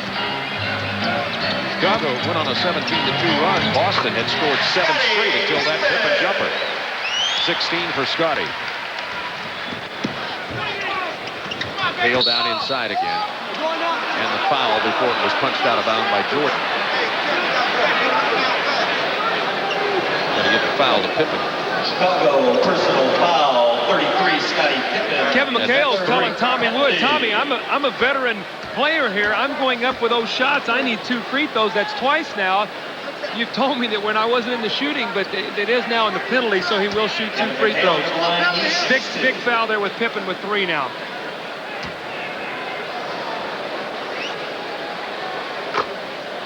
Chicago went on a 17-2 run. Boston had scored 7 straight until that Pippen jumper. 16 for Scottie. Hale down inside again. And the foul before it was punched out of bounds by Jordan. Going to get the foul to Pippen. Chicago personal foul, 33, Scottie Pippen. Kevin McHale is telling Tommy Wood, Tommy, I'm a veteran player here. I'm going up with those shots. I need 2 free throws. That's twice now. You've told me that when I wasn't in the shooting, but it is now in the penalty, so he will shoot 2 free throws. Big foul there with Pippen with 3 now.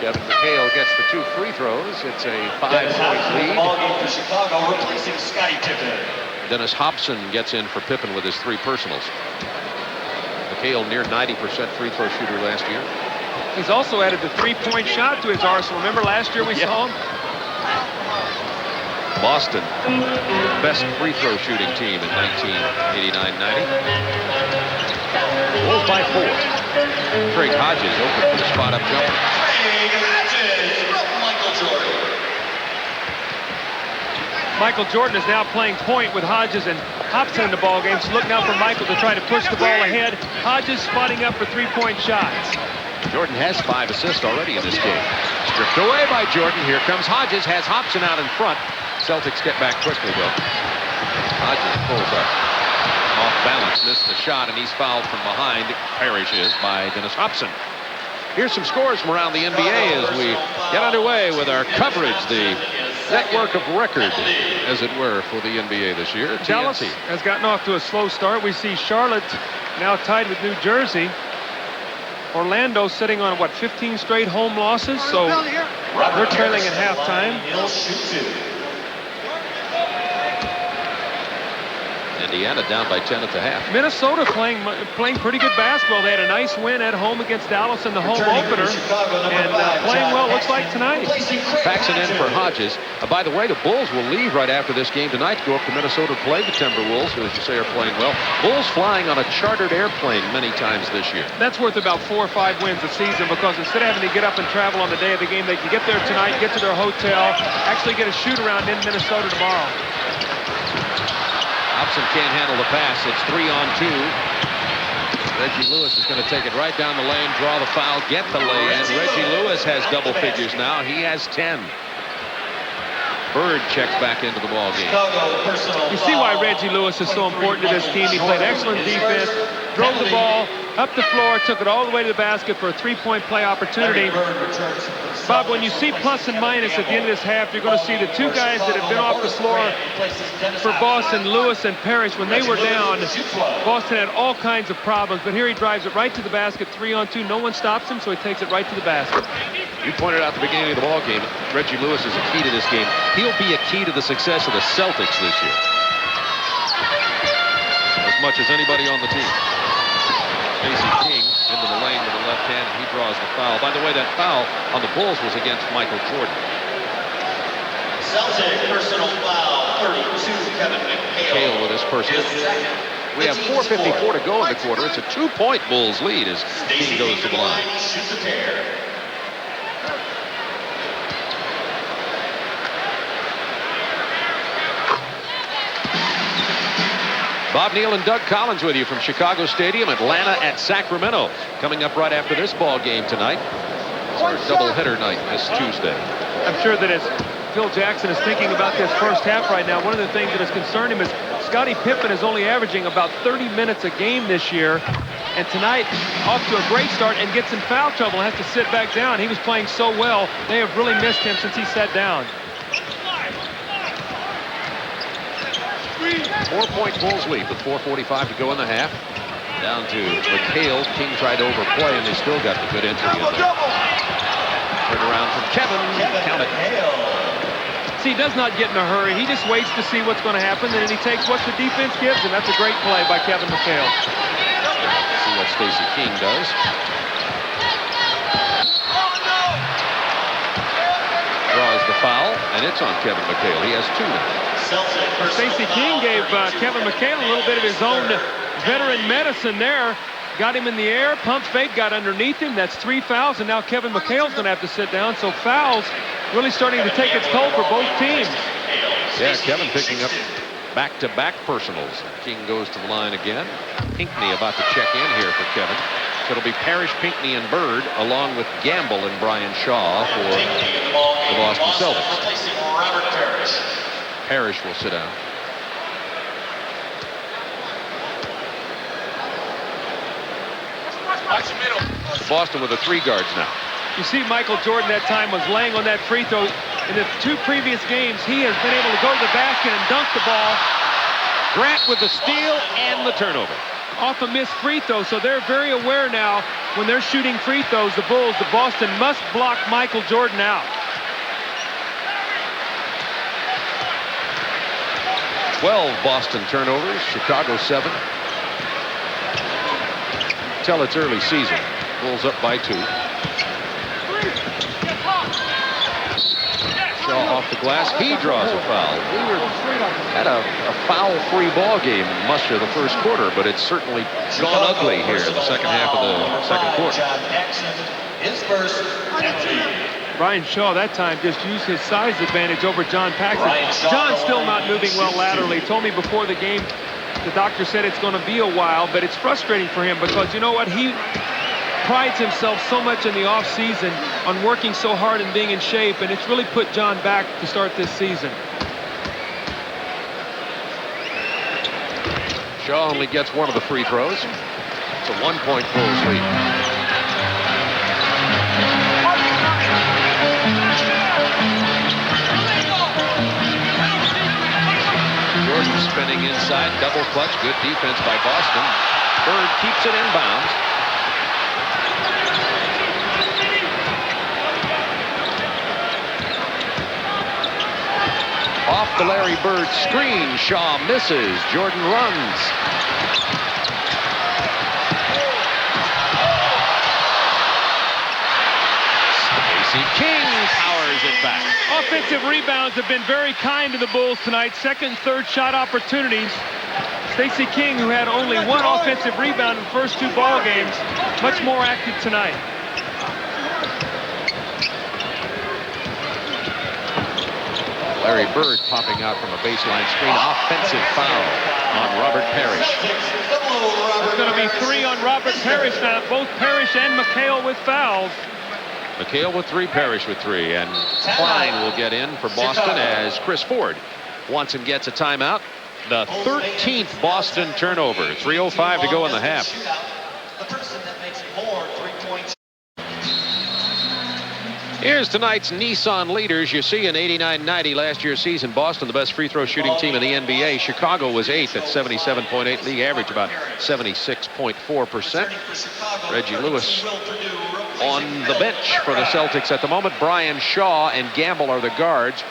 Kevin McHale gets the 2 free throws. It's a 5-point lead. Ball game for Chicago, replacing Scottie Pippen. Dennis Hobson gets in for Pippen with his 3 personals. McHale near 90% free throw shooter last year. He's also added the 3-point shot to his arsenal. Remember last year we saw him? Boston, best free throw shooting team in 1989-90. Bulls by 4. Craig Hodges open for the spot-up jumper. Craig Hodges from Michael Jordan. Michael Jordan is now playing point with Hodges and Hobson in the ball game. So look now for Michael to try to push the ball ahead. Hodges spotting up for 3-point shots. Jordan has 5 assists already in this game. Stripped away by Jordan. Here comes Hodges. Has Hobson out in front. Celtics get back quickly, though. Hodges pulls up. Off balance, missed the shot, and he's fouled from behind. Parrish is by Dennis Hobson. Here's some scores from around the NBA as we get underway with our coverage, the network of record, as it were, for the NBA this year. Dallas TNT has gotten off to a slow start. We see Charlotte now tied with New Jersey. Orlando sitting on, what, 15 straight home losses? So they're trailing at halftime. He'll shoot 2. Indiana down by 10 at the half. Minnesota playing pretty good basketball. They had a nice win at home against Dallas in the home opener, and playing well, looks like tonight. Paxson in for Hodges. By the way, the Bulls will leave right after this game tonight to go up to Minnesota to play the Timberwolves, who, as you say, are playing well. Bulls flying on a chartered airplane many times this year. That's worth about 4 or 5 wins a season, because instead of having to get up and travel on the day of the game, they can get there tonight, get to their hotel, actually get a shoot-around in Minnesota tomorrow. Hobson can't handle the pass. It's 3-on-2. Reggie Lewis is going to take it right down the lane, draw the foul, get the lay-in. Reggie Lewis has double figures now. He has 10. Bird checks back into the ball game. You see why Reggie Lewis is so important to this team. He played excellent defense, drove the ball up the floor, took it all the way to the basket for a 3-point play opportunity. Bob, when you see plus and minus at the end of this half, you're going to see the 2 guys that have been off the floor for Boston, Lewis and Parrish. When they were down, Boston had all kinds of problems, but here he drives it right to the basket, 3-on-2. No one stops him, so he takes it right to the basket. You pointed out at the beginning of the ball game, Reggie Lewis is a key to this game. He'll be a key to the success of the Celtics this year, as much as anybody on the team. Stacey King into the lane with the left hand, and he draws the foul. By the way, that foul on the Bulls was against Michael Jordan. Celtic personal foul, 32, Kevin McHale with his personal. We have 4:54 to go in the quarter. It's a 2-point Bulls lead as King goes to the line. Shoots a pair. Bob Neal and Doug Collins with you from Chicago Stadium. Atlanta at Sacramento. Coming up right after this ball game tonight. It's our doubleheader night this Tuesday. I'm sure that as Phil Jackson is thinking about this first half right now, one of the things that has concerned him is Scottie Pippen is only averaging about 30 minutes a game this year. And tonight, off to a great start and gets in foul trouble and has to sit back down. He was playing so well, they have really missed him since he sat down. 4-point Bulls lead with 4:45 to go in the half. Down to McHale. King tried to overplay, and they still got the good entry in there. Turn around from Kevin. Count it. See, he does not get in a hurry. He just waits to see what's going to happen, and then he takes what the defense gives him. That's a great play by Kevin McHale. See what Stacey King does. Draws the foul, and it's on Kevin McHale. He has 2 now. Stacey King gave Kevin McHale a little bit of his own veteran medicine there. Got him in the air, pump fake, got underneath him. That's 3 fouls, and now Kevin McHale's going to have to sit down. So fouls really starting to take its toll for both teams. Yeah, Kevin picking up back-to-back personals. King goes to the line again. Pinckney about to check in here for Kevin. So it'll be Parrish, Pinckney, and Bird, along with Gamble and Brian Shaw for the Boston Celtics. Parrish will sit down. Boston with the 3 guards now. You see Michael Jordan that time was laying on that free throw. In the 2 previous games, he has been able to go to the basket and dunk the ball. Grant with the steal and the turnover. Off a missed free throw, so they're very aware now when they're shooting free throws, the Bulls, the Boston must block Michael Jordan out. 12 Boston turnovers, Chicago 7. Tell it's early season. Bulls up by 2. Shaw off the glass. He draws a foul. We were at a foul-free ball game in much of the first quarter, but it's certainly gone ugly here in the second half of the second quarter. Brian Shaw that time just used his size advantage over John Paxson. John's still not moving well laterally. He told me before the game, the doctor said it's going to be a while, but it's frustrating for him because you know what? He prides himself so much in the offseason on working so hard and being in shape, and it's really put John back to start this season. Shaw only gets one of the free throws. It's a 1-point Bulls lead. Jordan spinning inside, double clutch, good defense by Boston. Bird keeps it inbounds. Off the Larry Bird screen, Shaw misses. Jordan runs. Stacey King powers it back. Offensive rebounds have been very kind to the Bulls tonight. Second, third shot opportunities. Stacey King, who had only one offensive rebound in the first 2 ball games, much more active tonight. Larry Bird popping out from a baseline screen. Offensive foul on Robert Parrish. It's going to be 3 on Robert Parrish now. Both Parrish and McHale with fouls. McHale with 3, Parrish with 3, and Klein will get in for Boston as Chris Ford wants and gets a timeout. The 13th Boston turnover. 3:05 to go in the half. Here's tonight's Nissan leaders. You see in 89-90 last year's season, Boston, the best free throw shooting team in the NBA. Chicago was 8th at 77.8. League average about 76.4%. Reggie Lewis on the bench for the Celtics at the moment. Brian Shaw and Gamble are the guards.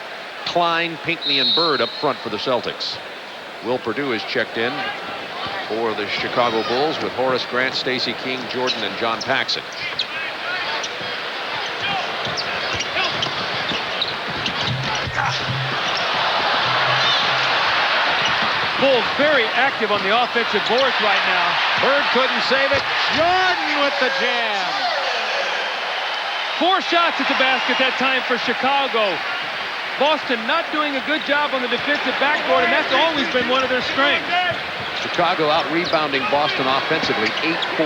Klein, Pinckney, and Bird up front for the Celtics. Will Perdue is checked in for the Chicago Bulls with Horace Grant, Stacey King, Jordan, and John Paxson. Bulls very active on the offensive boards right now. Bird couldn't save it. Jordan with the jam. 4 shots at the basket that time for Chicago. Boston not doing a good job on the defensive backboard, and that's always been one of their strengths. Chicago out rebounding Boston offensively 8-4.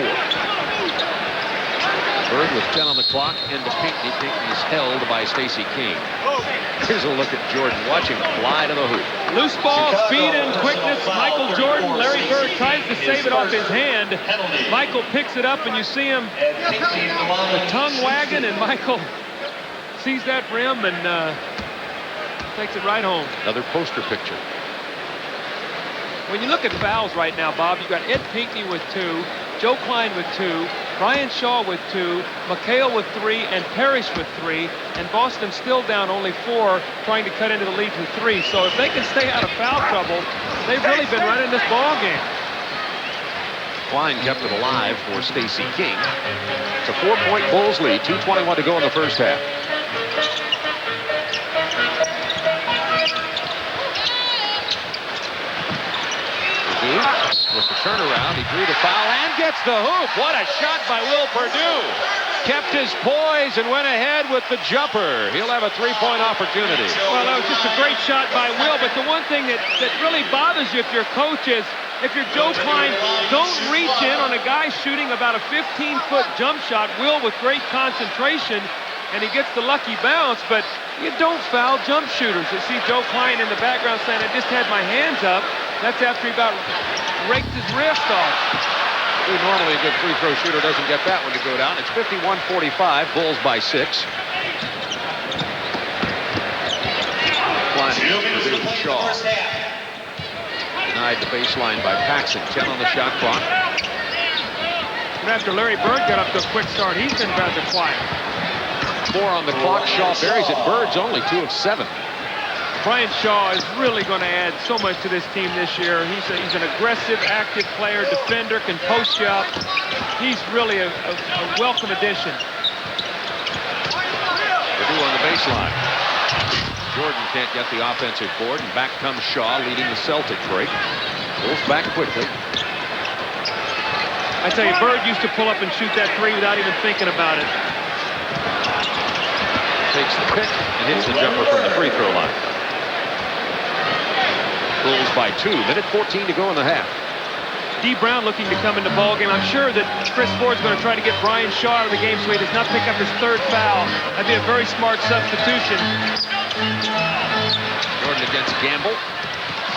Bird with 10 on the clock into Pinckney. Pinckney's held by Stacey King. Here's a look at Jordan. Watch him fly to the hoop. Loose ball, speed and quickness. Michael Jordan, Larry Bird tries to save it off his hand. Michael picks it up, and you see him the tongue wagging, and Michael sees that rim and takes it right home. Another poster picture. When you look at fouls right now, Bob, you've got Ed Pinckney with 2, Joe Klein with 2, Brian Shaw with 2, McHale with 3, and Parrish with 3, and Boston still down only 4, trying to cut into the lead to 3. So if they can stay out of foul trouble, they've really been running this ball game. Klein kept it alive for Stacey King. It's a 4-point Bulls lead, 2:21 to go in the first half. With the turnaround, he drew the foul and gets the hoop. What a shot by Will Perdue. Kept his poise and went ahead with the jumper. He'll have a 3-point opportunity. Well, that was just a great shot by Will, but the one thing that really bothers you if you're coach is if you're Joe Klein, don't reach in on a guy shooting about a 15-foot jump shot. Will with great concentration, and he gets the lucky bounce, but you don't foul jump shooters. You see Joe Klein in the background saying, I just had my hands up. That's after he about raked his wrist off. Normally a good free throw shooter doesn't get that one to go down. It's 51-45, Bulls by 6. Klein, Perdue, Shaw. Denied the baseline by Paxson. 10 on the shot clock. And after Larry Bird got up to a quick start, he's been rather quiet. 4 on the clock. Shaw buries it. Bird's only 2 of 7. Brian Shaw is really going to add so much to this team this year. He's an aggressive, active player, defender, can post you up. He's really a welcome addition. Purdue on the baseline. Jordan can't get the offensive board, and back comes Shaw, leading the Celtic break. Pulls back quickly. I tell you, Bird used to pull up and shoot that 3 without even thinking about it. Takes the pick and hits the jumper from the free throw line. Bulls by 2. Minute 14 to go in the half. D. Brown looking to come in the ball game. I'm sure that Chris Ford's going to try to get Brian Shaw out of the game so he does not pick up his 3rd foul. That'd be a very smart substitution. Jordan against Gamble.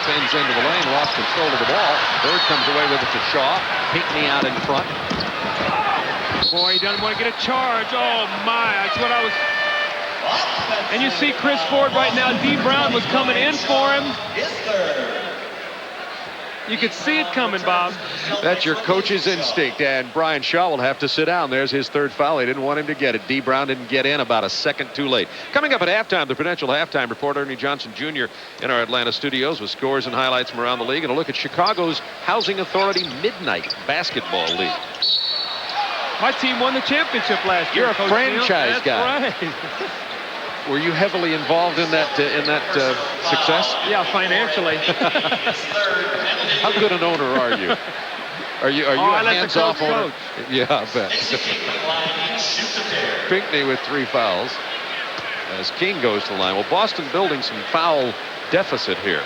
Spins into the lane, lost control of the ball. Bird comes away with it to Shaw. Pinckney out in front. Boy, he doesn't want to get a charge. Oh my, that's what I was. And you see Chris Ford right now. D. Brown was coming in for him. You could see it coming, Bob. That's your coach's instinct, and Brian Shaw will have to sit down. There's his 3rd foul. He didn't want him to get it. D. Brown didn't get in, about a second too late. Coming up at halftime, the Prudential Halftime Report, Ernie Johnson Jr. in our Atlanta studios with scores and highlights from around the league, and a look at Chicago's Housing Authority Midnight Basketball League. My team won the championship last year. You're a Coach franchise Neal. guy. That's right. Were you heavily involved in that success? Yeah, financially. How good an owner are you? Are you a hands-off owner? Yeah, I bet. Pinckney with 3 fouls as King goes to the line. Well, Boston building some foul deficit here.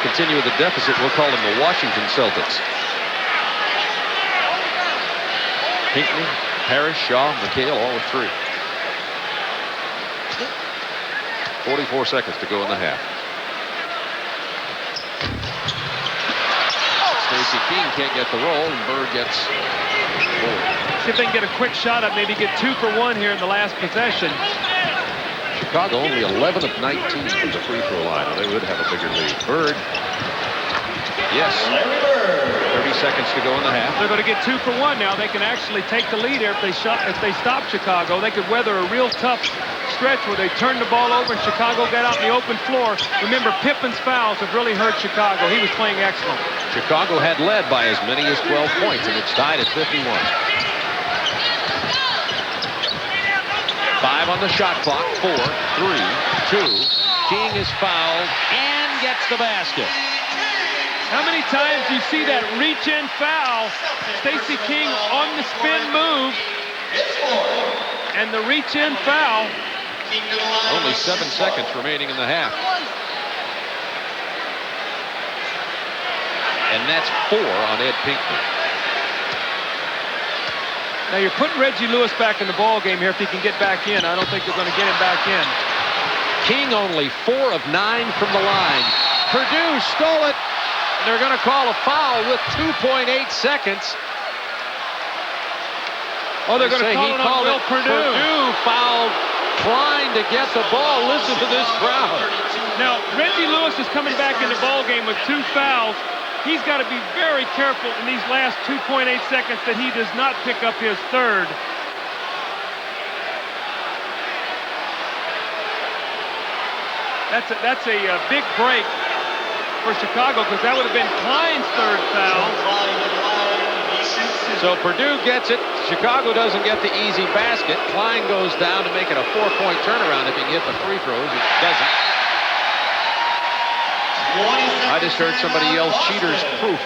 Continue with the deficit. We'll call them the Washington Celtics. Pinckney, Parrish, Shaw, McHale, all with 3. 44 seconds to go in the half. Stacey King can't get the roll, and Bird gets 4. See if they can get a quick shot up, maybe get 2 for 1 here in the last possession. Chicago only 11 of 19 from the free throw line. They would have a bigger lead. Bird. Yes. 30 seconds to go in the half. They're going to get 2 for 1 now. They can actually take the lead here if they stop Chicago. They could weather a real tough stretch where they turned the ball over and Chicago got out in the open floor. Remember, Pippen's fouls have really hurt Chicago. He was playing excellent. Chicago had led by as many as 12 points, and it's tied at 51. 5 on the shot clock. 4, 3, 2. King is fouled and gets the basket. How many times do you see that reach-in foul? Stacey King on the spin move. And the reach-in foul. Only 7 seconds remaining in the half. And that's 4 on Ed Pinckney. Now you're putting Reggie Lewis back in the ball game here if he can get back in. I don't think they're going to get him back in. King only 4 of 9 from the line. Purdue stole it. They're going to call a foul with 2.8 seconds. Oh, they're going to call it on Will Purdue. Purdue fouled Klein to get the ball. Listen to this crowd. Now, Reggie Lewis is coming back in the ball game with 2 fouls. He's got to be very careful in these last 2.8 seconds that he does not pick up his 3rd. That's a big break for Chicago, because that would have been Klein's 3rd foul. So Purdue gets it. Chicago doesn't get the easy basket. Klein goes down to make it a 4-point turnaround if he can hit the free throws. He doesn't. I just heard somebody yell cheaters proof.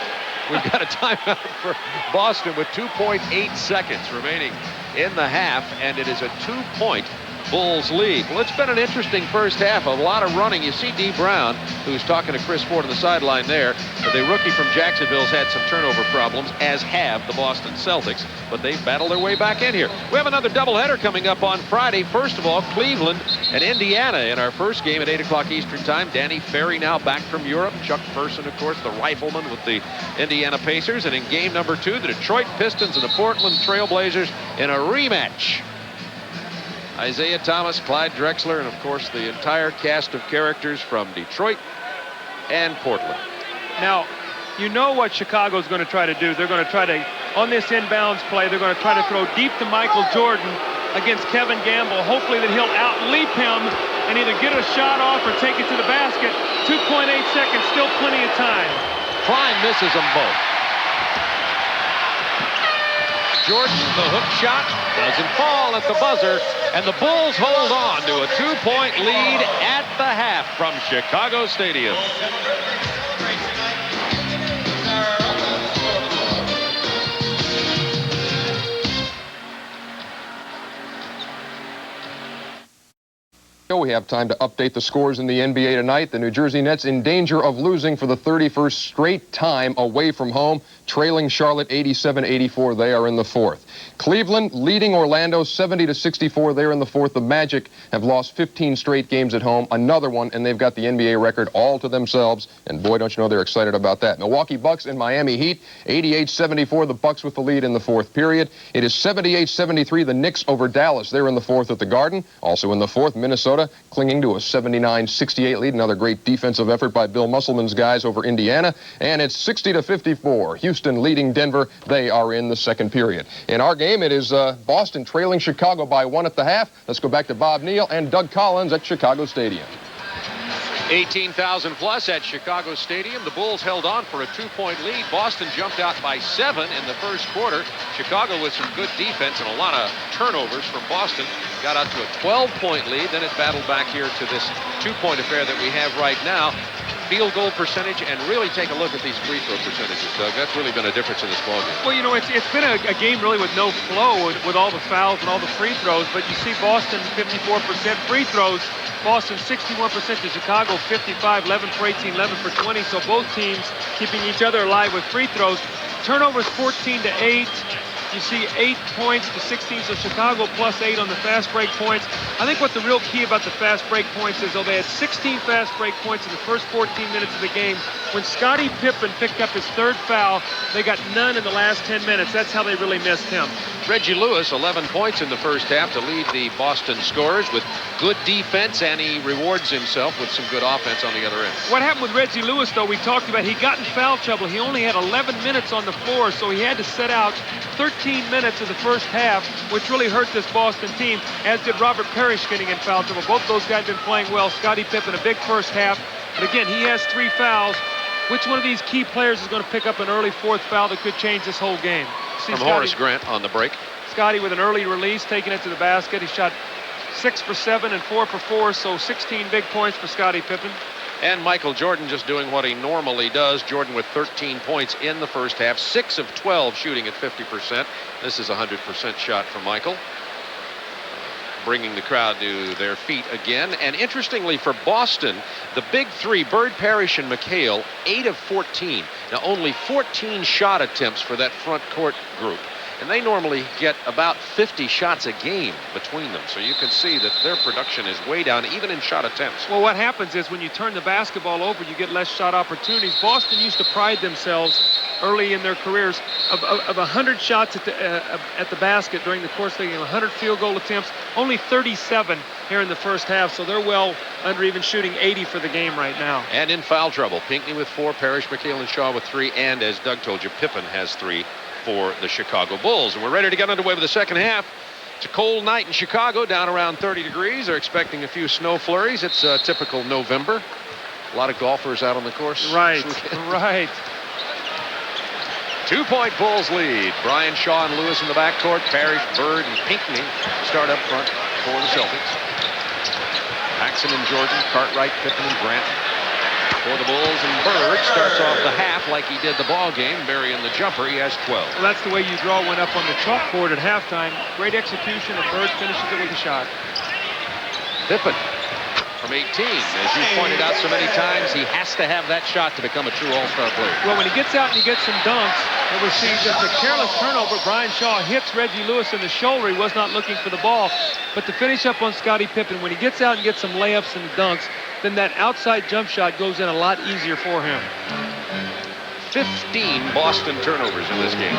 We've got a timeout for Boston with 2.8 seconds remaining in the half, and it is a 2-point Bulls lead. Well, it's been an interesting first half, a lot of running. You see D. Brown, who's talking to Chris Ford on the sideline there. The rookie from Jacksonville's had some turnover problems, as have the Boston Celtics, but they've battled their way back in here. We have another doubleheader coming up on Friday. First of all, Cleveland and Indiana in our first game at 8 o'clock Eastern time. Danny Ferry now back from Europe. Chuck Person, of course, the rifleman with the Indiana Pacers. And in game number 2, the Detroit Pistons and the Portland Trail Blazers in a rematch. Isaiah Thomas, Clyde Drexler, and of course the entire cast of characters from Detroit and Portland. Now, You know what Chicago's going to try to do. They're going to try to, on this inbounds play, they're going to try to throw deep to Michael Jordan against Kevin Gamble. Hopefully that he'll out-leap him and either get a shot off or take it to the basket. 2.8 seconds, still plenty of time. Klein misses them both. Jordan, the hook shot, doesn't fall at the buzzer, and the Bulls hold on to a 2-point lead at the half from Chicago Stadium. We have time to update the scores in the NBA tonight. The New Jersey Nets in danger of losing for the 31st straight time away from home, trailing Charlotte 87-84. They are in the fourth. Cleveland leading Orlando 70-64. They're in the fourth. The Magic have lost 15 straight games at home, another one, and they've got the NBA record all to themselves. And boy, don't you know they're excited about that. Milwaukee Bucks and Miami Heat 88-74. The Bucks with the lead in the fourth period. It is 78-73. The Knicks over Dallas. They're in the fourth at the Garden. Also in the fourth, Minnesota clinging to a 79-68 lead. Another great defensive effort by Bill Musselman's guys over Indiana. And it's 60-54. Houston leading Denver. They are in the second period. In our game, it is Boston trailing Chicago by 1 at the half. Let's go back to Bob Neal and Doug Collins at Chicago Stadium. 18,000 plus at Chicago Stadium. The Bulls held on for a 2-point lead. Boston jumped out by 7 in the first quarter. Chicago with some good defense and a lot of turnovers from Boston got out to a 12-point lead. Then it battled back here to this 2-point affair that we have right now. Field goal percentage, and really take a look at these free throw percentages, Doug. That's really been a difference in this ballgame. Well, you know, it's been a game really with no flow with all the fouls and all the free throws, but you see Boston 54% free throws. Boston 61% to Chicago 55, 11 for 18, 11 for 20. So both teams keeping each other alive with free throws. Turnovers 14-8. You see 8 points to 16, so Chicago plus 8 on the fast break points. I think what the real key about the fast break points is, though, they had 16 fast break points in the first 14 minutes of the game. When Scottie Pippen picked up his third foul, they got none in the last 10 minutes. That's how they really missed him. Reggie Lewis, 11 points in the first half to lead the Boston scorers with good defense, and he rewards himself with some good offense on the other end. What happened with Reggie Lewis, though, we talked about, he got in foul trouble. He only had 11 minutes on the floor, so he had to sit out 13 minutes of the first half, which really hurt this Boston team, as did Robert Parrish getting in foul trouble. Both those guys have been playing well. Scottie Pippen, a big first half. But again, he has 3 fouls. Which one of these key players is going to pick up an early fourth foul that could change this whole game? From Horace Grant on the break. Scottie with an early release, taking it to the basket. He shot 6 for 7 and 4 for 4, so 16 big points for Scottie Pippen. And Michael Jordan just doing what he normally does. Jordan with 13 points in the first half, 6 of 12 shooting at 50%. This is a 100% shot from Michael, bringing the crowd to their feet again. And interestingly for Boston, the big three, Bird, Parrish, and McHale, 8 of 14. Now only 14 shot attempts for that front court group. And they normally get about 50 shots a game between them. So you can see that their production is way down, even in shot attempts. Well, what happens is when you turn the basketball over, you get less shot opportunities. Boston used to pride themselves early in their careers of 100 shots at the basket during the course of the game, 100 field goal attempts, only 37 here in the first half. So they're well under even shooting 80 for the game right now. And in foul trouble, Pinckney with 4, Parrish, McHale, and Shaw with 3, and as Doug told you, Pippen has 3 for the Chicago Bulls. And we're ready to get underway with the second half. It's a cold night in Chicago, down around 30 degrees. They're expecting a few snow flurries. It's typical November. A lot of golfers out on the course. Right, right. 2-point Bulls lead. Brian Shaw and Lewis in the backcourt. Parrish, Bird, and Pinckney start up front for the Celtics. Paxson and Jordan, Cartwright, Pippen, and Grant for the Bulls, and Bird starts off the half like he did the ball game, burying the jumper. He has 12. Well, that's the way you draw one up on the chalkboard at halftime. Great execution, and Bird finishes it with a shot. Pippen from 18. As you pointed out so many times, he has to have that shot to become a true all-star player. Well, when he gets out and he gets some dunks, and we see just a careless turnover. Brian Shaw hits Reggie Lewis in the shoulder. He was not looking for the ball. But to finish up on Scottie Pippen, when he gets out and gets some layups and dunks, then that outside jump shot goes in a lot easier for him. 15 Boston turnovers in this game.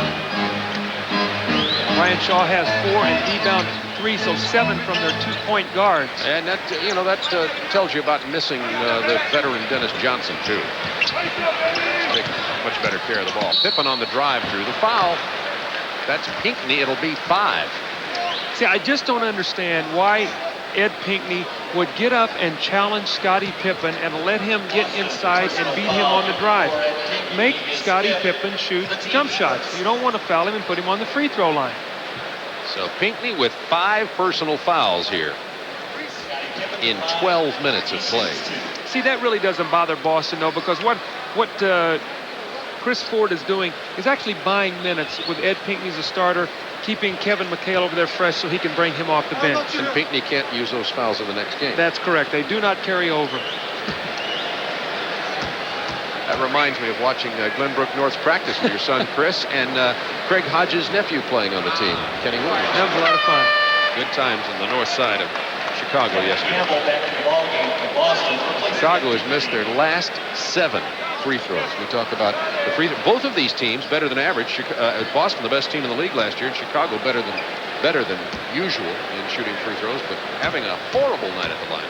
Brian Shaw has 4 and 3, so 7 from their 2-point guards. And that, that tells you about missing the veteran Dennis Johnson, too. Take much better care of the ball. Pippen on the drive through the foul. That's Pinckney. It'll be 5. See, I just don't understand why Ed Pinckney would get up and challenge Scottie Pippen and let him get inside and beat him on the drive. Make Scottie Pippen shoot jump shots. You don't want to foul him and put him on the free throw line. So Pinckney with 5 personal fouls here in 12 minutes of play. See, that really doesn't bother Boston, though, because what Chris Ford is doing is actually buying minutes with Ed Pinckney as a starter, keeping Kevin McHale over there fresh so he can bring him off the bench. And Pinckney can't use those fouls in the next game. That's correct. They do not carry over. That reminds me of watching Glenbrook North's practice with your son Chris and Craig Hodges' nephew playing on the team, Kenny Williams. That was a lot of fun. Good times on the north side of Chicago yesterday. Chicago has missed their last 7 free throws. We talk about the free throw. Both of these teams better than average. Boston, the best team in the league last year, and Chicago better than usual in shooting free throws, but having a horrible night at the line.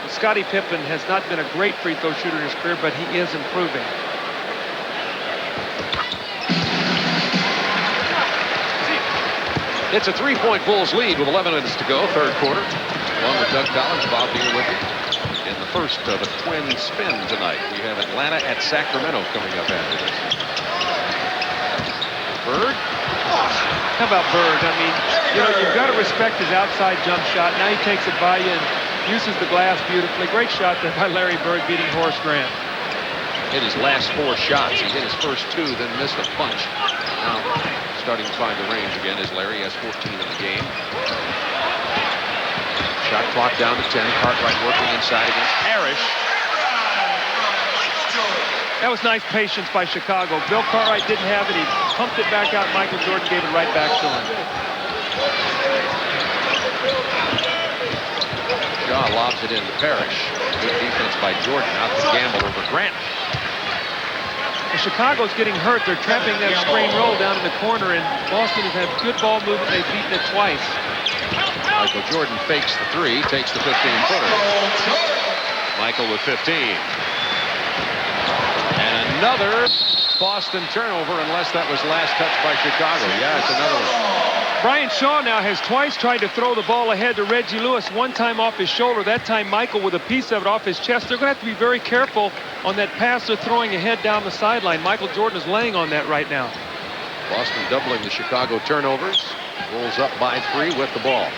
Scottie Pippen has not been a great free throw shooter in his career, but he is improving. It's a 3-point Bulls lead with 11 minutes to go, third quarter. Along with Doug Collins, Bob Beal with you. In the first of a twin spin tonight, we have Atlanta at Sacramento coming up after this. Bird? How about Bird? I mean, you've got to respect his outside jump shot. Now he takes it by you and uses the glass beautifully. Great shot there by Larry Bird beating Horace Grant. Hit his last 4 shots. He hit his first 2, then missed a bunch. Now starting to find the range again as Larry has 14 in the game. Shot clock down to 10. Cartwright working inside against Parrish. That was nice patience by Chicago. Bill Cartwright didn't have it. He pumped it back out. Michael Jordan gave it right back to him. Shaw lobs it into Parrish. Good defense by Jordan. Out to Gamble over Grant. Chicago's getting hurt. They're trapping that screen roll down in the corner, and Boston has had good ball movement. They've beaten it twice. Michael Jordan fakes the 3, takes the 15-footer. Michael with 15. And another Boston turnover, unless that was last touch by Chicago. Yeah, it's another one. Brian Shaw now has twice tried to throw the ball ahead to Reggie Lewis, one time off his shoulder, that time Michael with a piece of it off his chest. They're going to have to be very careful on that pass they're throwing ahead down the sideline. Michael Jordan is laying on that right now. Boston doubling the Chicago turnovers. Rolls up by 3 with the ball.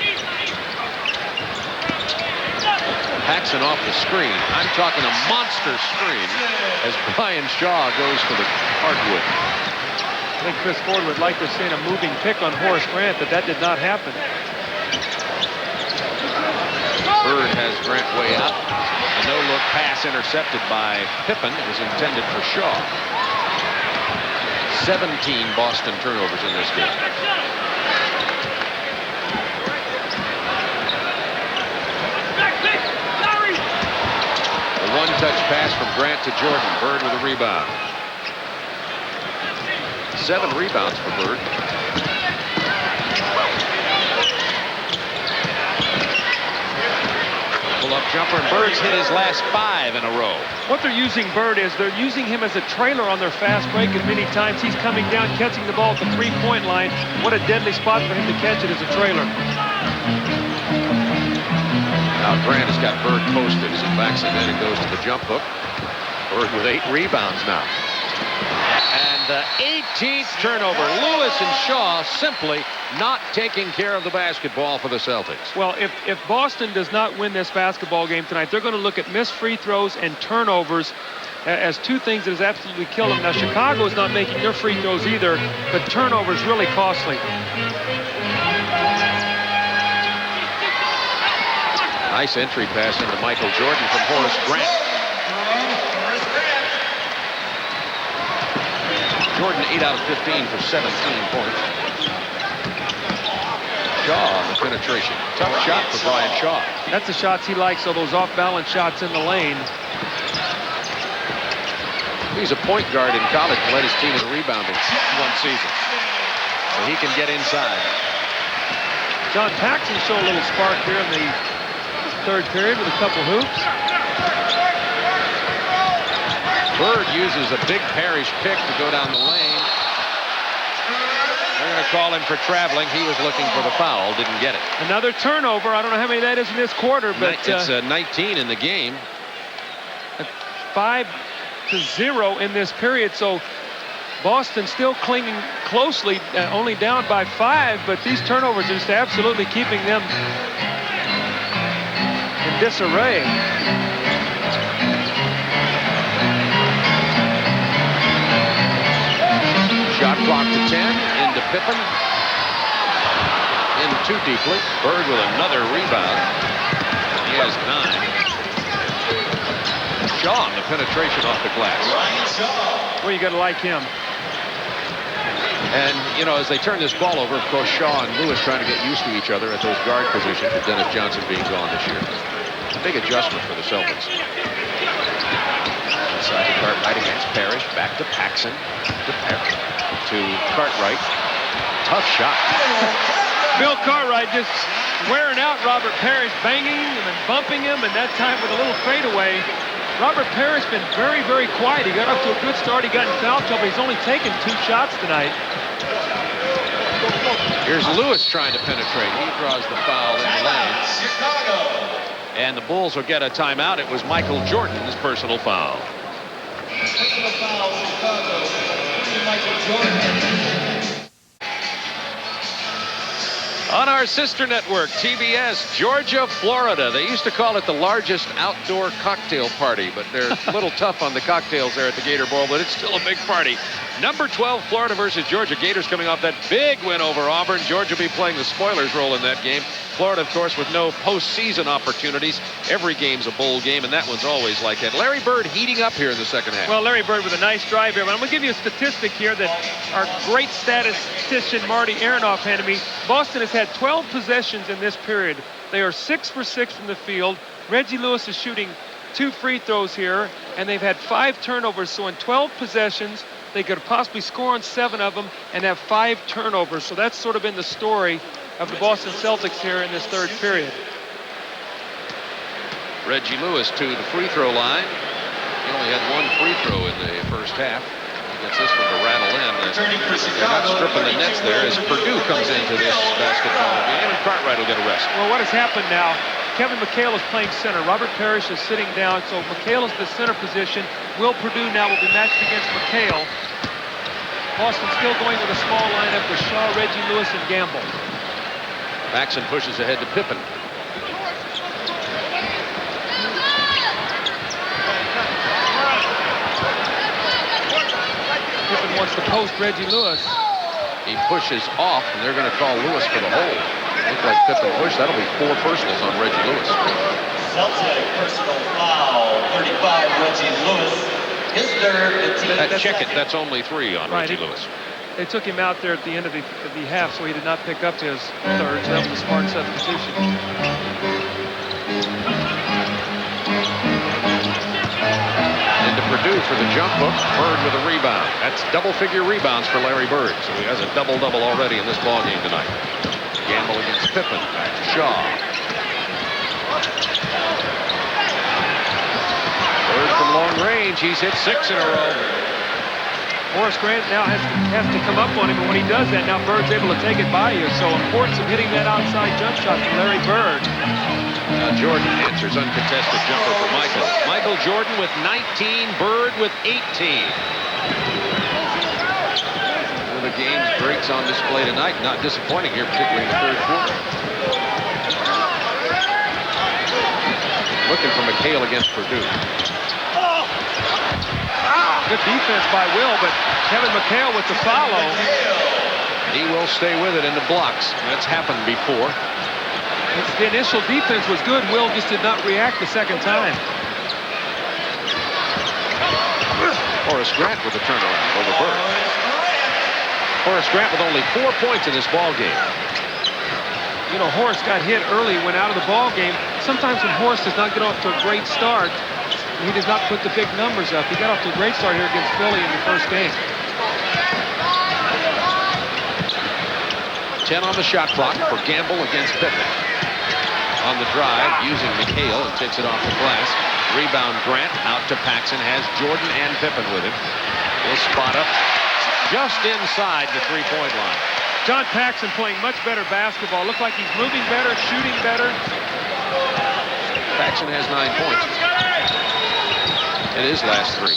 Paxson off the screen. I'm talking a monster screen as Brian Shaw goes for the hardwood. I think Chris Ford would like to have seen a moving pick on Horace Grant, but that did not happen. Bird has Grant way up. A no-look pass intercepted by Pippen. It was intended for Shaw. 17 Boston turnovers in this game. A one-touch pass from Grant to Jordan. Bird with a rebound. 7 rebounds for Bird. Pull-up jumper, and Bird's hit his last 5 in a row. What they're using Bird is they're using him as a trailer on their fast break, and many times he's coming down, catching the ball at the 3-point line. What a deadly spot for him to catch it as a trailer. Now Grant has got Bird posted as he backs it in and goes to the jump hook. Bird with 8 rebounds now. And the 18th turnover. Lewis and Shaw simply not taking care of the basketball for the Celtics. Well, if Boston does not win this basketball game tonight, they're going to look at missed free throws and turnovers as 2 things that has absolutely killed them. Now, Chicago is not making their free throws either, but turnovers really costly. Nice entry pass into Michael Jordan from Horace Grant. Jordan 8 out of 15 for 17 points. Shaw on the penetration. Tough shot for Brian Shaw. That's the shots he likes, all those off-balance shots in the lane. He's a point guard in college and led his team in rebounding 1 season. So he can get inside. John Paxson showed a little spark here in the third period with a couple hoops. Bird uses a big Parrish pick to go down the lane. They're going to call him for traveling. He was looking for the foul, didn't get it. Another turnover. I don't know how many that is in this quarter, but it's 19 in the game. 5-0 in this period. So Boston still clinging closely, only down by 5, but these turnovers are just absolutely keeping them in disarray. Shot clock to 10, into Pippen. In too deeply. Bird with another rebound. He has 9. Shaw, the penetration off the glass. Well, you got to like him. And, you know, as they turn this ball over, of course, Shaw and Lewis trying to get used to each other at those guard positions with Dennis Johnson being gone this year. A big adjustment for the Celtics. Inside to Cartwright against Parrish. Back to Paxson. To Parrish. To Cartwright. Tough shot. Bill Cartwright just wearing out Robert Parrish, banging him and bumping him, and that time with a little fadeaway. Robert Parrish been very, very quiet. He got off to a good start. He got in foul trouble. He's only taken 2 shots tonight. Here's Lewis trying to penetrate. He draws the foul in the lane. And the Bulls will get a timeout. It was Michael Jordan's personal foul. Personal foul, Chicago. Michael Jordan. On our sister network, TBS, Georgia, Florida. They used to call it the largest outdoor cocktail party, but they're a little tough on the cocktails there at the Gator Bowl, but it's still a big party. Number 12, Florida versus Georgia. Gators coming off that big win over Auburn. Georgia will be playing the spoilers role in that game. Florida, of course, with no postseason opportunities. Every game's a bowl game, and that one's always like that. Larry Bird heating up here in the second half. Well, Larry Bird with a nice drive here, but I'm going to give you a statistic here that our great statistician Marty Aronoff handed me. Boston has had 12 possessions in this period. They are 6 for 6 from the field. Reggie Lewis is shooting 2 free throws here, and they've had 5 turnovers. So in 12 possessions, they could possibly score on 7 of them and have 5 turnovers. So that's sort of been the story of the Boston Celtics here in this third period. Reggie Lewis to the free throw line. He only had 1 free throw in the first half. He gets this one to rattle in. They're not stripping the nets there as Purdue comes into this basketball game, and Cartwright will get a rest. Well, what has happened now, Kevin McHale is playing center. Robert Parrish is sitting down, so McHale is the center position. Will Purdue now will be matched against McHale. Boston still going with a small lineup with Shaw, Reggie Lewis, and Gamble. Paxson pushes ahead to Pippen. Pippen wants to post Reggie Lewis. He pushes off, and they're going to call Lewis for the hold. Looks like Pippen pushed. That'll be 4 personals on Reggie Lewis. Celtic personal foul, 35, Reggie Lewis. His third. Check it. That's only 3 on Reggie Lewis. They took him out there at the end of the half, so he did not pick up his third. So that was a smart substitution. Into Purdue for the jump hook. Bird with a rebound. That's double-figure rebounds for Larry Bird. So he has a double-double already in this ballgame tonight. Gamble against Pippen. Back to Shaw. Bird from long range. He's hit 6 in a row. Horace Grant now has to come up on him, and when he does that, now Bird's able to take it by you. So importance of hitting that outside jump shot from Larry Bird. Now Jordan answers uncontested jumper for Michael. Michael Jordan with 19, Bird with 18. One of the game's breaks on display tonight. Not disappointing here, particularly in the third quarter. Looking for McHale against Purdue. Good defense by Will, but Kevin McHale with the follow. He will stay with it in the blocks. That's happened before. The initial defense was good. Will just did not react the second time. Horace Grant with the turnaround over Bird. Horace Grant with only 4 points in this ball game. You know, Horace got hit early, went out of the ball game. Sometimes when Horace does not get off to a great start, he does not put the big numbers up. He got off to a great start here against Philly in the first game. 10 on the shot clock for Gamble against Pippen. On the drive, using McHale, and takes it off the glass. Rebound Grant, out to Paxson, has Jordan and Pippen with him. He'll spot up just inside the three-point line. John Paxson playing much better basketball. Look like he's moving better, shooting better. Paxson has 9 points. It is last three.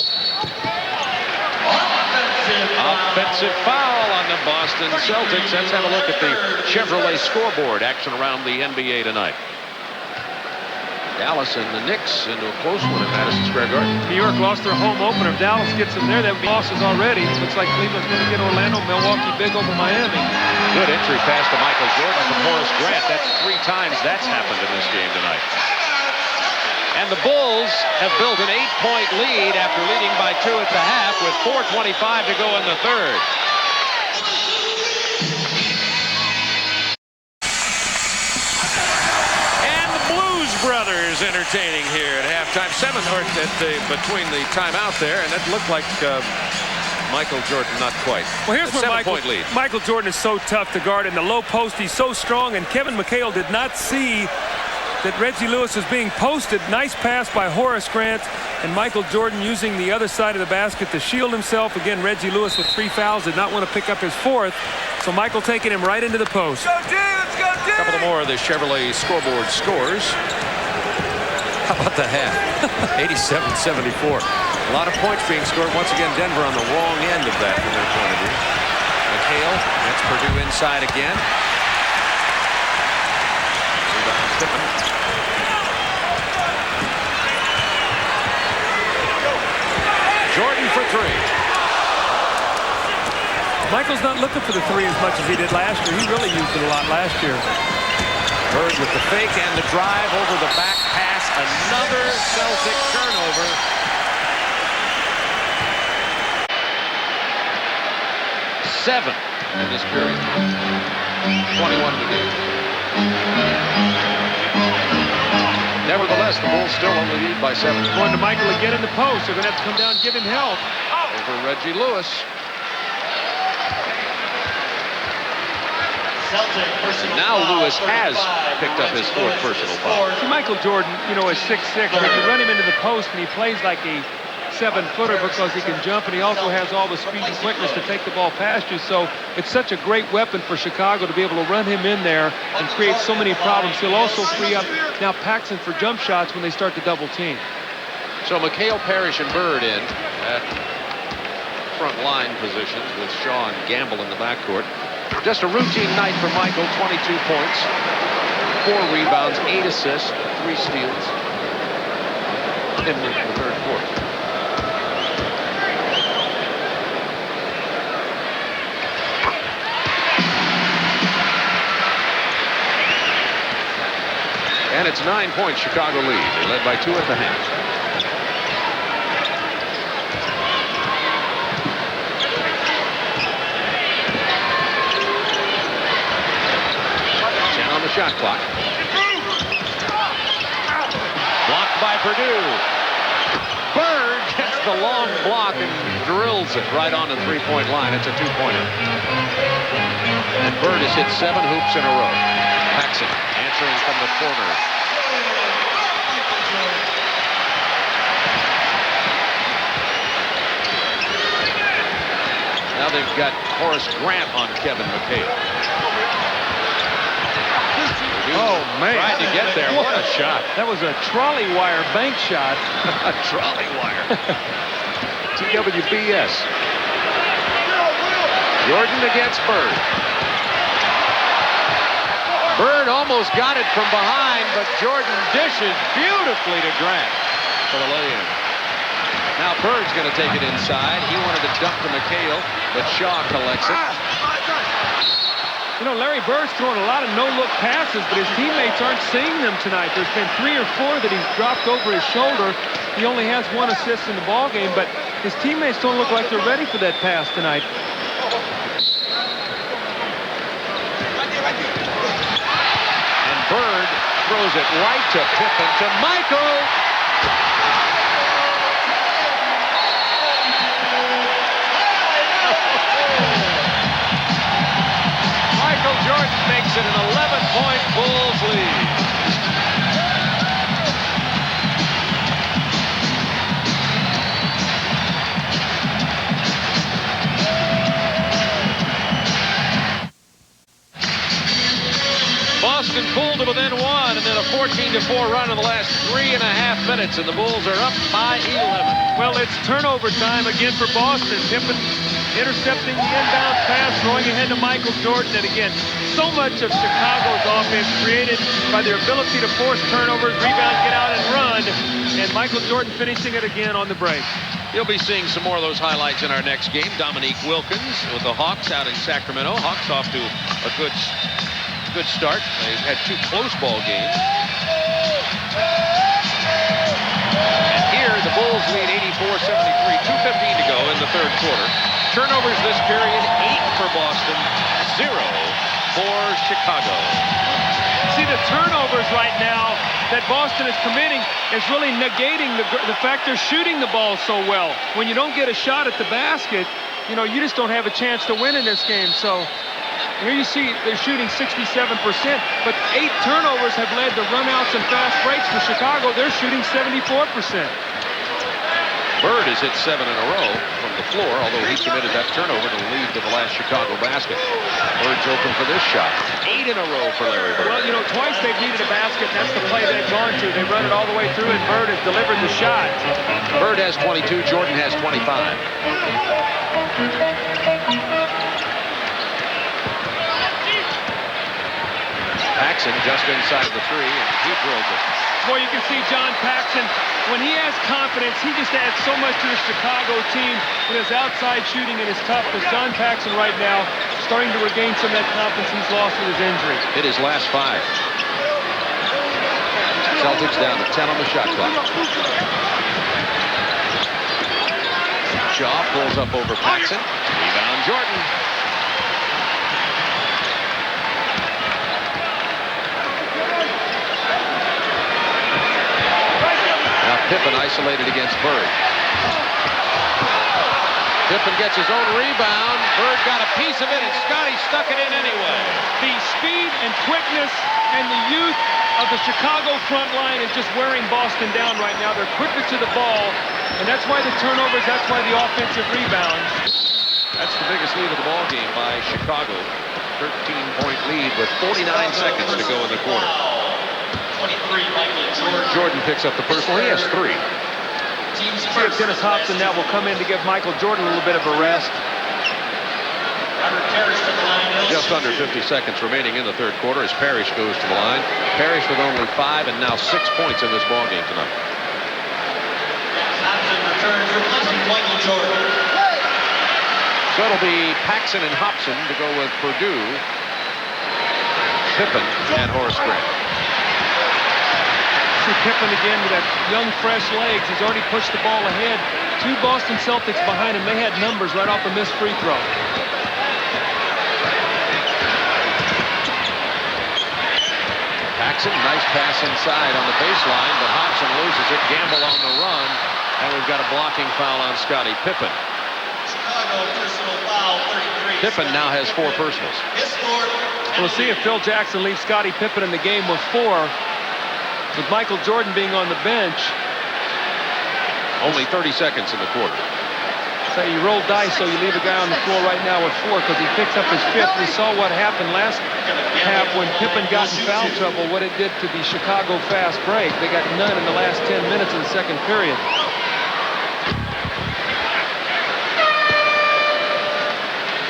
Offensive foul on the Boston Celtics. Let's have a look at the Chevrolet scoreboard action around the NBA tonight. Dallas and the Knicks into a close one at Madison Square Garden. New York lost their home opener. If Dallas gets them there, that would be losses already. Looks like Cleveland's going to get Orlando, Milwaukee big over Miami. Good entry pass to Michael Jordan from Horace Grant. That's 3 times that's happened in this game tonight. And the Bulls have built an 8-point lead after leading by 2 at the half with 4:25 to go in the third. And the Blues Brothers entertaining here at halftime. 7 between the timeout there, and that looked like Michael Jordan not quite. Well, here's where lead. Michael Jordan is so tough to guard in the low post. He's so strong, and Kevin McHale did not see that Reggie Lewis is being posted. Nice pass by Horace Grant, and Michael Jordan using the other side of the basket to shield himself. Again, Reggie Lewis with 3 fouls did not want to pick up his 4th, so Michael taking him right into the post. A couple more of the Chevrolet scoreboard scores. How about the half? 87-74. A lot of points being scored. Once again, Denver on the wrong end of that from their point of view. McHale, that's Purdue inside again. Jordan for 3. Michael's not looking for the 3 as much as he did last year. He really used it a lot last year. Bird with the fake and the drive over the back pass. Another Celtic turnover. Seven in this period. 21 to go. Nevertheless, the Bulls still only lead by 7. Going to Michael again in the post. They're going to have to come down and give him help. Over Reggie Lewis. Now Lewis has picked up his 4th personal foul. See, Michael Jordan, you know, is 6'6". But you run him into the post, and he plays like a 7-footer because he can jump, and he also has all the speed and quickness to take the ball past you. So it's such a great weapon for Chicago to be able to run him in there and create so many problems. He'll also free up now Paxson for jump shots when they start to double team. So McHale, Parrish, and Bird in at front line positions with Shaw and Gamble in the backcourt. Just a routine night for Michael. 22 points, 4 rebounds, 8 assists, 3 steals in the third quarter. And it's 9 points Chicago lead. They led by 2 at the half. Shot clock. Blocked by Purdue. Bird gets the long block and drills it right on the 3-point line. It's a 2-pointer. And Bird has hit 7 hoops in a row. Paxson answering from the corner. Now they've got Horace Grant on Kevin McHale. Oh, man. Tried to get there. What a shot. That was a trolley wire bank shot. A trolley wire. TWBS. Jordan against Bird. Bird almost got it from behind, but Jordan dishes beautifully to Grant for the lay-in. Now Bird's going to take it inside. He wanted to dump to McHale, but Shaw collects it. You know, Larry Bird's throwing a lot of no-look passes, but his teammates aren't seeing them tonight. There's been 3 or 4 that he's dropped over his shoulder. He only has 1 assist in the ballgame, but his teammates don't look like they're ready for that pass tonight. And Bird throws it right to Pippen to Michael. Michael Jordan 9-4 run in the last 3.5 minutes, and the Bulls are up by 11. Well, it's turnover time again for Boston. Pippen intercepting the inbound pass, throwing ahead to Michael Jordan. And again, so much of Chicago's offense created by their ability to force turnovers, rebound, get out, and run. And Michael Jordan finishing it again on the break. You'll be seeing some more of those highlights in our next game. Dominique Wilkins with the Hawks out in Sacramento. Hawks off to a good start. They've had 2 close ball games. And here the Bulls lead 84-73. 2:15 to go in the third quarter. Turnovers this period, 8 for Boston, 0 for Chicago. See, the turnovers right now that Boston is committing is really negating the fact they're shooting the ball so well. When you don't get a shot at the basket, you know, you just don't have a chance to win in this game. So here you see they're shooting 67%, but 8 turnovers have led to runouts and fast breaks for Chicago. They're shooting 74%. Bird has hit 7 in a row from the floor, although he committed that turnover to lead to the last Chicago basket. Bird's open for this shot. 8 in a row for Larry Bird. Well, you know, twice they've needed a basket, and that's the play they've gone to. They run it all the way through, and Bird has delivered the shot. Bird has 22, Jordan has 25. Paxson just inside the 3, and he drills it. Boy, you can see John Paxson, when he has confidence, he just adds so much to the Chicago team with his outside shooting and his toughness. John Paxson right now starting to regain some of that confidence he's lost with his injury. Hit his last 5. Celtics down to 10 on the shot clock. Shaw pulls up over Paxson. Rebound Jordan. Pippen isolated against Bird. Pippen gets his own rebound. Bird got a piece of it, and Scotty stuck it in anyway. The speed and quickness and the youth of the Chicago front line is just wearing Boston down right now. They're quicker to the ball, and that's why the turnovers, that's why the offensive rebounds. That's the biggest lead of the ball game by Chicago. 13-point lead with 49 seconds to go in the quarter. 23, Michael Jordan. Jordan picks up the personal. He has 3. Team's See if Dennis Hobson now will come in to give Michael Jordan a little bit of a rest. Just under 50 seconds remaining in the third quarter as Parrish goes to the line. Parrish with only 5 and now 6 points in this ball game tonight. Hobson returns, replacing Michael Jordan. So it'll be Paxson and Hobson to go with Purdue, Pippen, and Horace Grant. See Pippen again with that young, fresh legs. He's already pushed the ball ahead. 2 Boston Celtics behind him. They had numbers right off a missed free throw. Paxson, nice pass inside on the baseline, but Hobson loses it. Gamble on the run, and we've got a blocking foul on Scottie Pippen. Chicago personal foul, 33. Pippen now has 4 personals. His score. We'll see if Phil Jackson leaves Scottie Pippen in the game with 4. With Michael Jordan being on the bench. Only 30 seconds in the quarter. So you roll dice, so you leave a guy on the floor right now with 4 because he picks up his 5th. We saw what happened last half when Pippen got in foul trouble, what it did to the Chicago fast break. They got none in the last 10 minutes of the second period.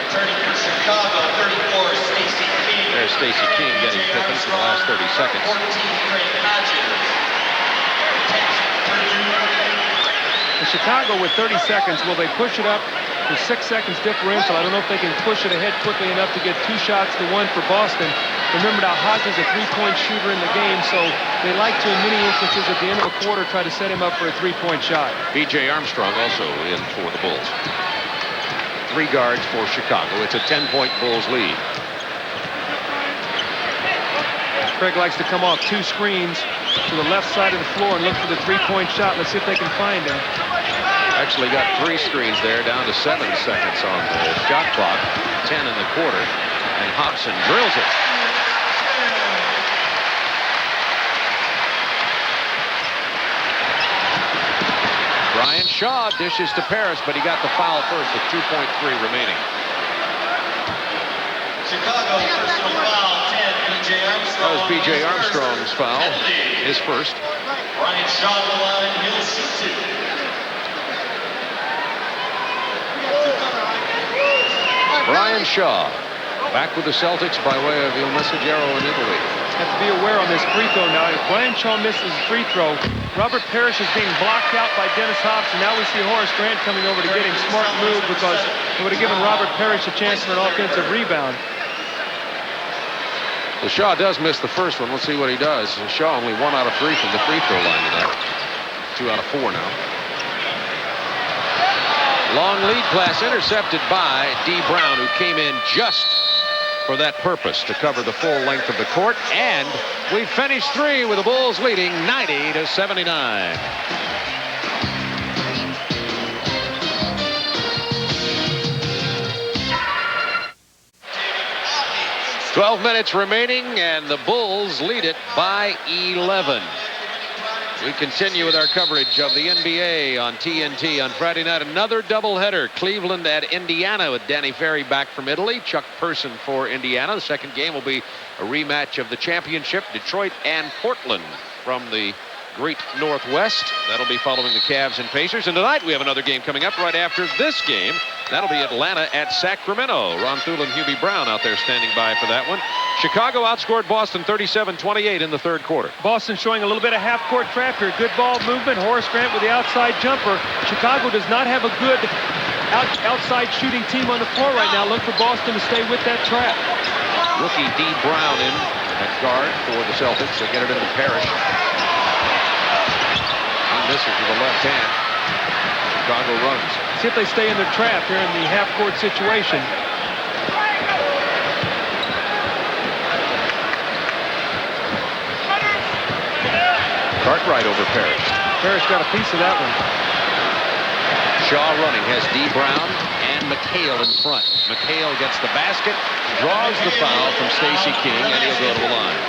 Turning for Chicago, 34, Stacey King. There's Stacey King getting Pippen for the last 30 seconds. 14, Craig Hodges. 10, Purdue. Chicago with 30 seconds, will they push it up to 6 seconds differential? I don't know if they can push it ahead quickly enough to get 2 shots to 1 for Boston. Remember now, Hodges is a 3-point shooter in the game, so they like to, in many instances, at the end of a quarter, try to set him up for a 3-point shot. B.J. Armstrong also in for the Bulls. 3 guards for Chicago. It's a 10-point Bulls lead. Craig likes to come off 2 screens to the left side of the floor and look for the 3-point shot. Let's see if they can find him. Actually got 3 screens there, down to 7 seconds on the shot clock. 10 in the quarter. And Hobson drills it. Brian Shaw dishes to Paris, but he got the foul first with 2.3 remaining. Chicago personal foul, 10, That was B.J. Armstrong's foul, his first. Brian Shaw on the line, he'll shoot two. Brian Shaw back with the Celtics by way of Il Messaggero in Italy. Have to be aware on this free throw now. If Brian Shaw misses a free throw, Robert Parrish is being blocked out by Dennis Hobson. Now we see Horace Grant coming over to get him. Smart move, because it would have given Robert Parrish a chance for an offensive rebound. Well, Shaw does miss the first one. Let's see what he does. Shaw only 1 out of 3 from the free throw line tonight. 2 out of 4 now. Long lead pass intercepted by D. Brown, who came in just for that purpose, to cover the full length of the court. And we finished 3 with the Bulls leading 90-79. 12 minutes remaining, and the Bulls lead it by 11. We continue with our coverage of the NBA on TNT on Friday night. Another doubleheader. Cleveland at Indiana with Danny Ferry back from Italy. Chuck Person for Indiana. The second game will be a rematch of the championship. Detroit and Portland from the Great Northwest. That'll be following the Cavs and Pacers. And tonight we have another game coming up right after this game. That'll be Atlanta at Sacramento. Ron Thule and Hubie Brown out there standing by for that one. Chicago outscored Boston 37-28 in the third quarter. Boston showing a little bit of half-court trap here. Good ball movement. Horace Grant with the outside jumper. Chicago does not have a good outside shooting team on the floor right now. Look for Boston to stay with that trap. Rookie D. Brown in at guard for the Celtics. They get it into Parrish. He misses with the left hand. Chicago runs. See if they stay in their trap here in the half-court situation. Cartwright over Parrish. Parrish got a piece of that one. Shaw running, has D. Brown and McHale in front. McHale gets the basket, draws the foul from Stacey King, and he'll go to the line.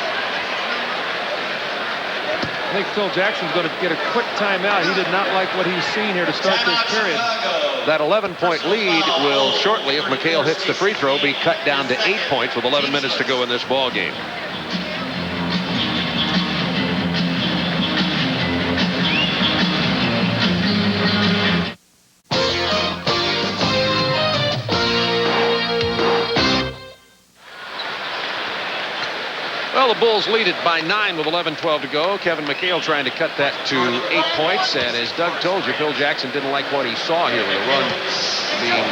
I think Phil Jackson's going to get a quick timeout. He did not like what he's seen here to start this period. That 11-point lead will shortly, if McHale hits the free throw, be cut down to 8 points with 11 minutes to go in this ball game. Well, the Bulls lead it by 9 with 11-12 to go. Kevin McHale trying to cut that to 8 points. And as Doug told you, Phil Jackson didn't like what he saw here with the run being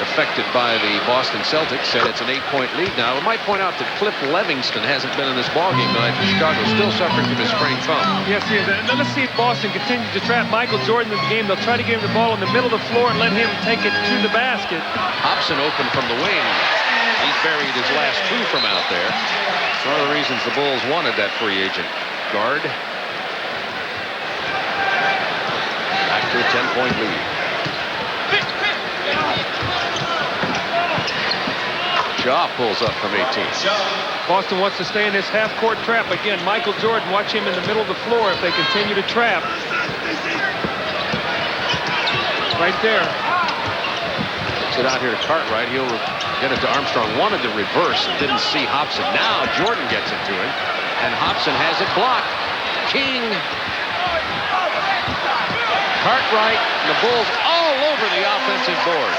affected by the Boston Celtics. Said it's an 8-point lead now. I might point out that Cliff Levingston hasn't been in this ballgame tonight for Chicago, still suffering from his sprained thumb. Yes, he is. And let's see if Boston continues to trap Michael Jordan in the game. They'll try to give him the ball in the middle of the floor and let him take it to the basket. Hobson open from the wing. He's buried his last 2 from out there. It's one of the reasons the Bulls wanted that free agent guard. Back to a 10-point lead. Shaw pulls up from 18. Boston wants to stay in this half-court trap. Again, Michael Jordan, watch him in the middle of the floor if they continue to trap. Right there. It out here to Cartwright. He'll get it to Armstrong. Wanted to reverse and didn't see Hobson. Now Jordan gets it to him, and Hobson has it blocked. King. Cartwright and the Bulls all over the offensive board.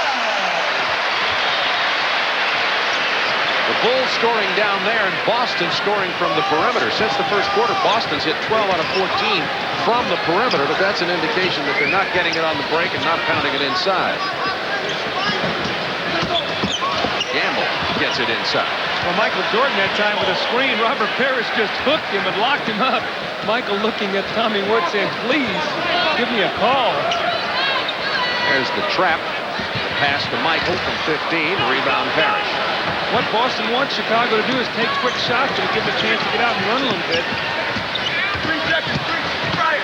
The Bulls scoring down there, and Boston scoring from the perimeter. Since the first quarter, Boston's hit 12 out of 14 from the perimeter, but that's an indication that they're not getting it on the break and not pounding it inside. Gamble gets it inside. Well, Michael Jordan that time with a screen. Robert Parrish just hooked him and locked him up. Michael looking at Tommy Wood saying, please, give me a call. There's the trap. Pass to Michael from 15. Rebound Parrish. What Boston wants Chicago to do is take quick shots and give them a chance to get out and run a little bit. 3 seconds, right.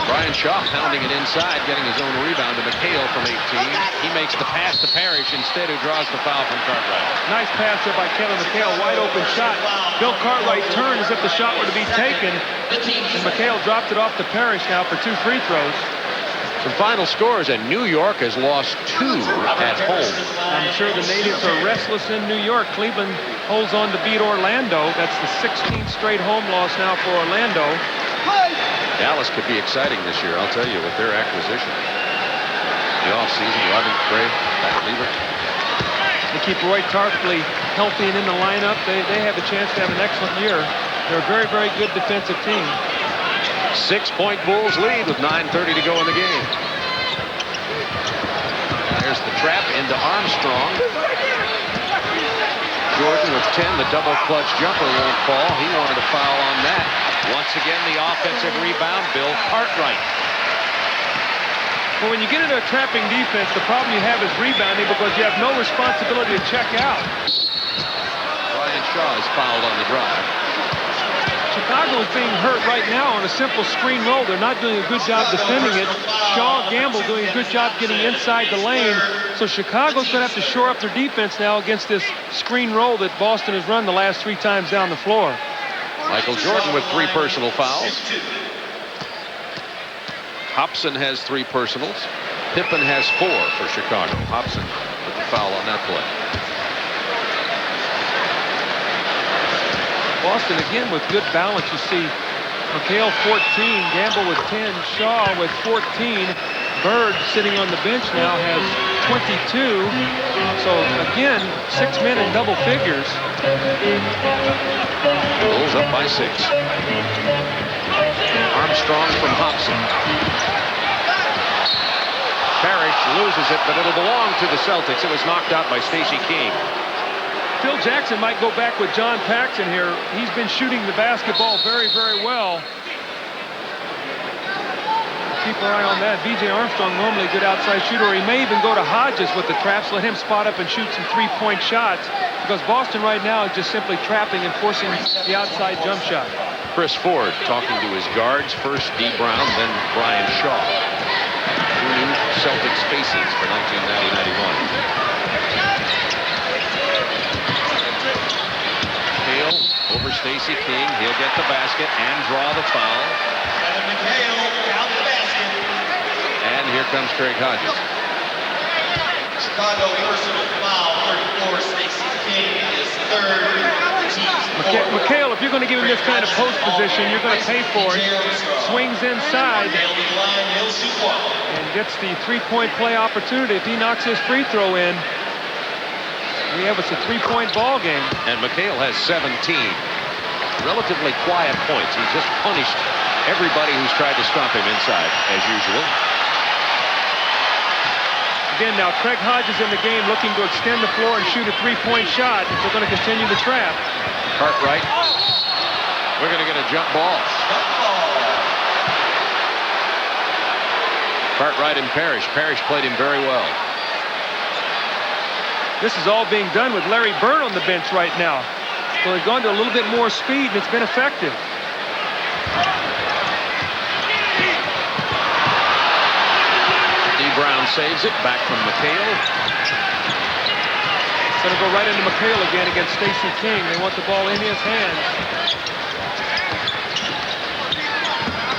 Brian Shaw pounding it inside, getting his own rebound to McHale from 18. He makes the pass to Parrish instead, who draws the foul from Cartwright. Nice pass there by Kevin McHale. Wide open shot. Bill Cartwright turned as if the shot were to be taken. And McHale dropped it off to Parrish now for 2 free throws. Some final scores, and New York has lost 2 at home. I'm sure the natives are restless in New York. Cleveland holds on to beat Orlando. That's the 16th straight home loss now for Orlando. Dallas could be exciting this year, I'll tell you, with their acquisition. The offseason, Rodney Gray, Pat Lever. They keep Roy Tarpley healthy and in the lineup. They have a chance to have an excellent year. They're a very, very good defensive team. 6-point Bulls lead with 9:30 to go in the game. There's the trap into Armstrong. Jordan with 10. The double clutch jumper won't fall. He wanted a foul on that. Once again, the offensive rebound, Bill Cartwright. Well, when you get into a trapping defense, the problem you have is rebounding because you have no responsibility to check out. Brian Shaw is fouled on the drive. Chicago is being hurt right now on a simple screen roll. They're not doing a good job defending it. Shaw, Gamble doing a good job getting inside the lane. So Chicago's going to have to shore up their defense now against this screen roll that Boston has run the last 3 times down the floor. Michael Jordan with 3 personal fouls. Hobson has 3 personals. Pippen has 4 for Chicago. Hobson with the foul on that play. Boston again with good balance. You see McHale 14, Gamble with 10, Shaw with 14. Bird sitting on the bench now has 22. So again, 6 men in double figures. Bulls up by 6. Armstrong from Hobson. Parrish loses it, but it'll belong to the Celtics. It was knocked out by Stacey King. Phil Jackson might go back with John Paxson here. He's been shooting the basketball very, very well. Keep an eye on that. B.J. Armstrong, normally a good outside shooter. He may even go to Hodges with the traps, let him spot up and shoot some 3-point shots, because Boston right now is just simply trapping and forcing the outside jump shot. Chris Ford talking to his guards. First D. Brown, then Brian Shaw. 2 new Celtics faces for 1990-91. Hale over Stacey King. He'll get the basket and draw the foul. And here comes Craig Hodges. Chicago personal foul, 34, Stacey King is 3rd. McHale, if you're going to give him this kind of post position, you're going to pay for it. Swings inside and gets the 3-point play opportunity. If he knocks his free throw in, we have us a 3-point ball game. And McHale has 17. Relatively quiet points. He's just punished everybody who's tried to stop him inside, as usual. Again, now Craig Hodges in the game looking to extend the floor and shoot a 3-point shot if they're going to continue the trap. Cartwright. We're going to get a jump ball. Cartwright and Parrish. Parrish played him very well. This is all being done with Larry Bird on the bench right now. So they've gone to a little bit more speed, and it's been effective. D. Brown saves it. Back from McHale. It's going to go right into McHale again against Stacey King. They want the ball in his hands.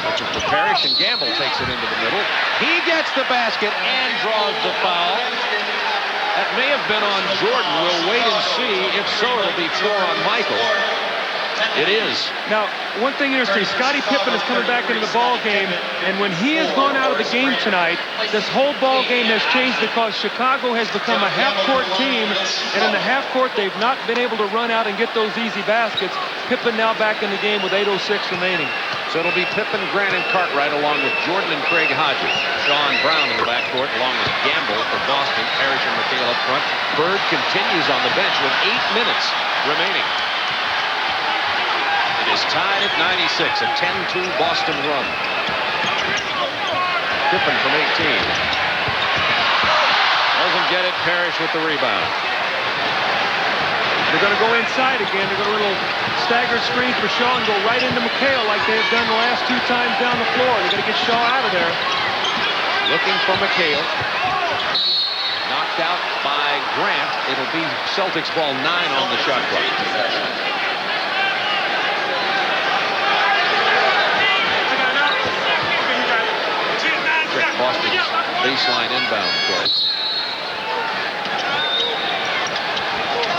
Looking for Parrish, and Gamble takes it into the middle. He gets the basket and draws the foul. That may have been on Jordan. We'll wait and see. If so, it'll be 4 on Michael. It is. Now, one thing interesting, Scottie Pippen is coming back into the ball game, and when he has gone out of the game tonight, this whole ball game has changed because Chicago has become a half-court team, and in the half-court, they've not been able to run out and get those easy baskets. Pippen now back in the game with 8:06 remaining. So it'll be Pippen, Grant, and Cartwright along with Jordan and Craig Hodges. Shaw and Brown in the backcourt along with Gamble for Boston. Parrish and McHale up front. Bird continues on the bench with 8 minutes remaining. It is tied at 96, a 10-2 Boston run. Pippen from 18. Doesn't get it. Parrish with the rebound. They're going to go inside again. They're going to little staggered screen for Shaw and go right into McHale like they have done the last 2 times down the floor. They're going to get Shaw out of there. Looking for McHale. Knocked out by Grant. It'll be Celtics ball 9 on the shot clock. Check Boston's baseline inbound play.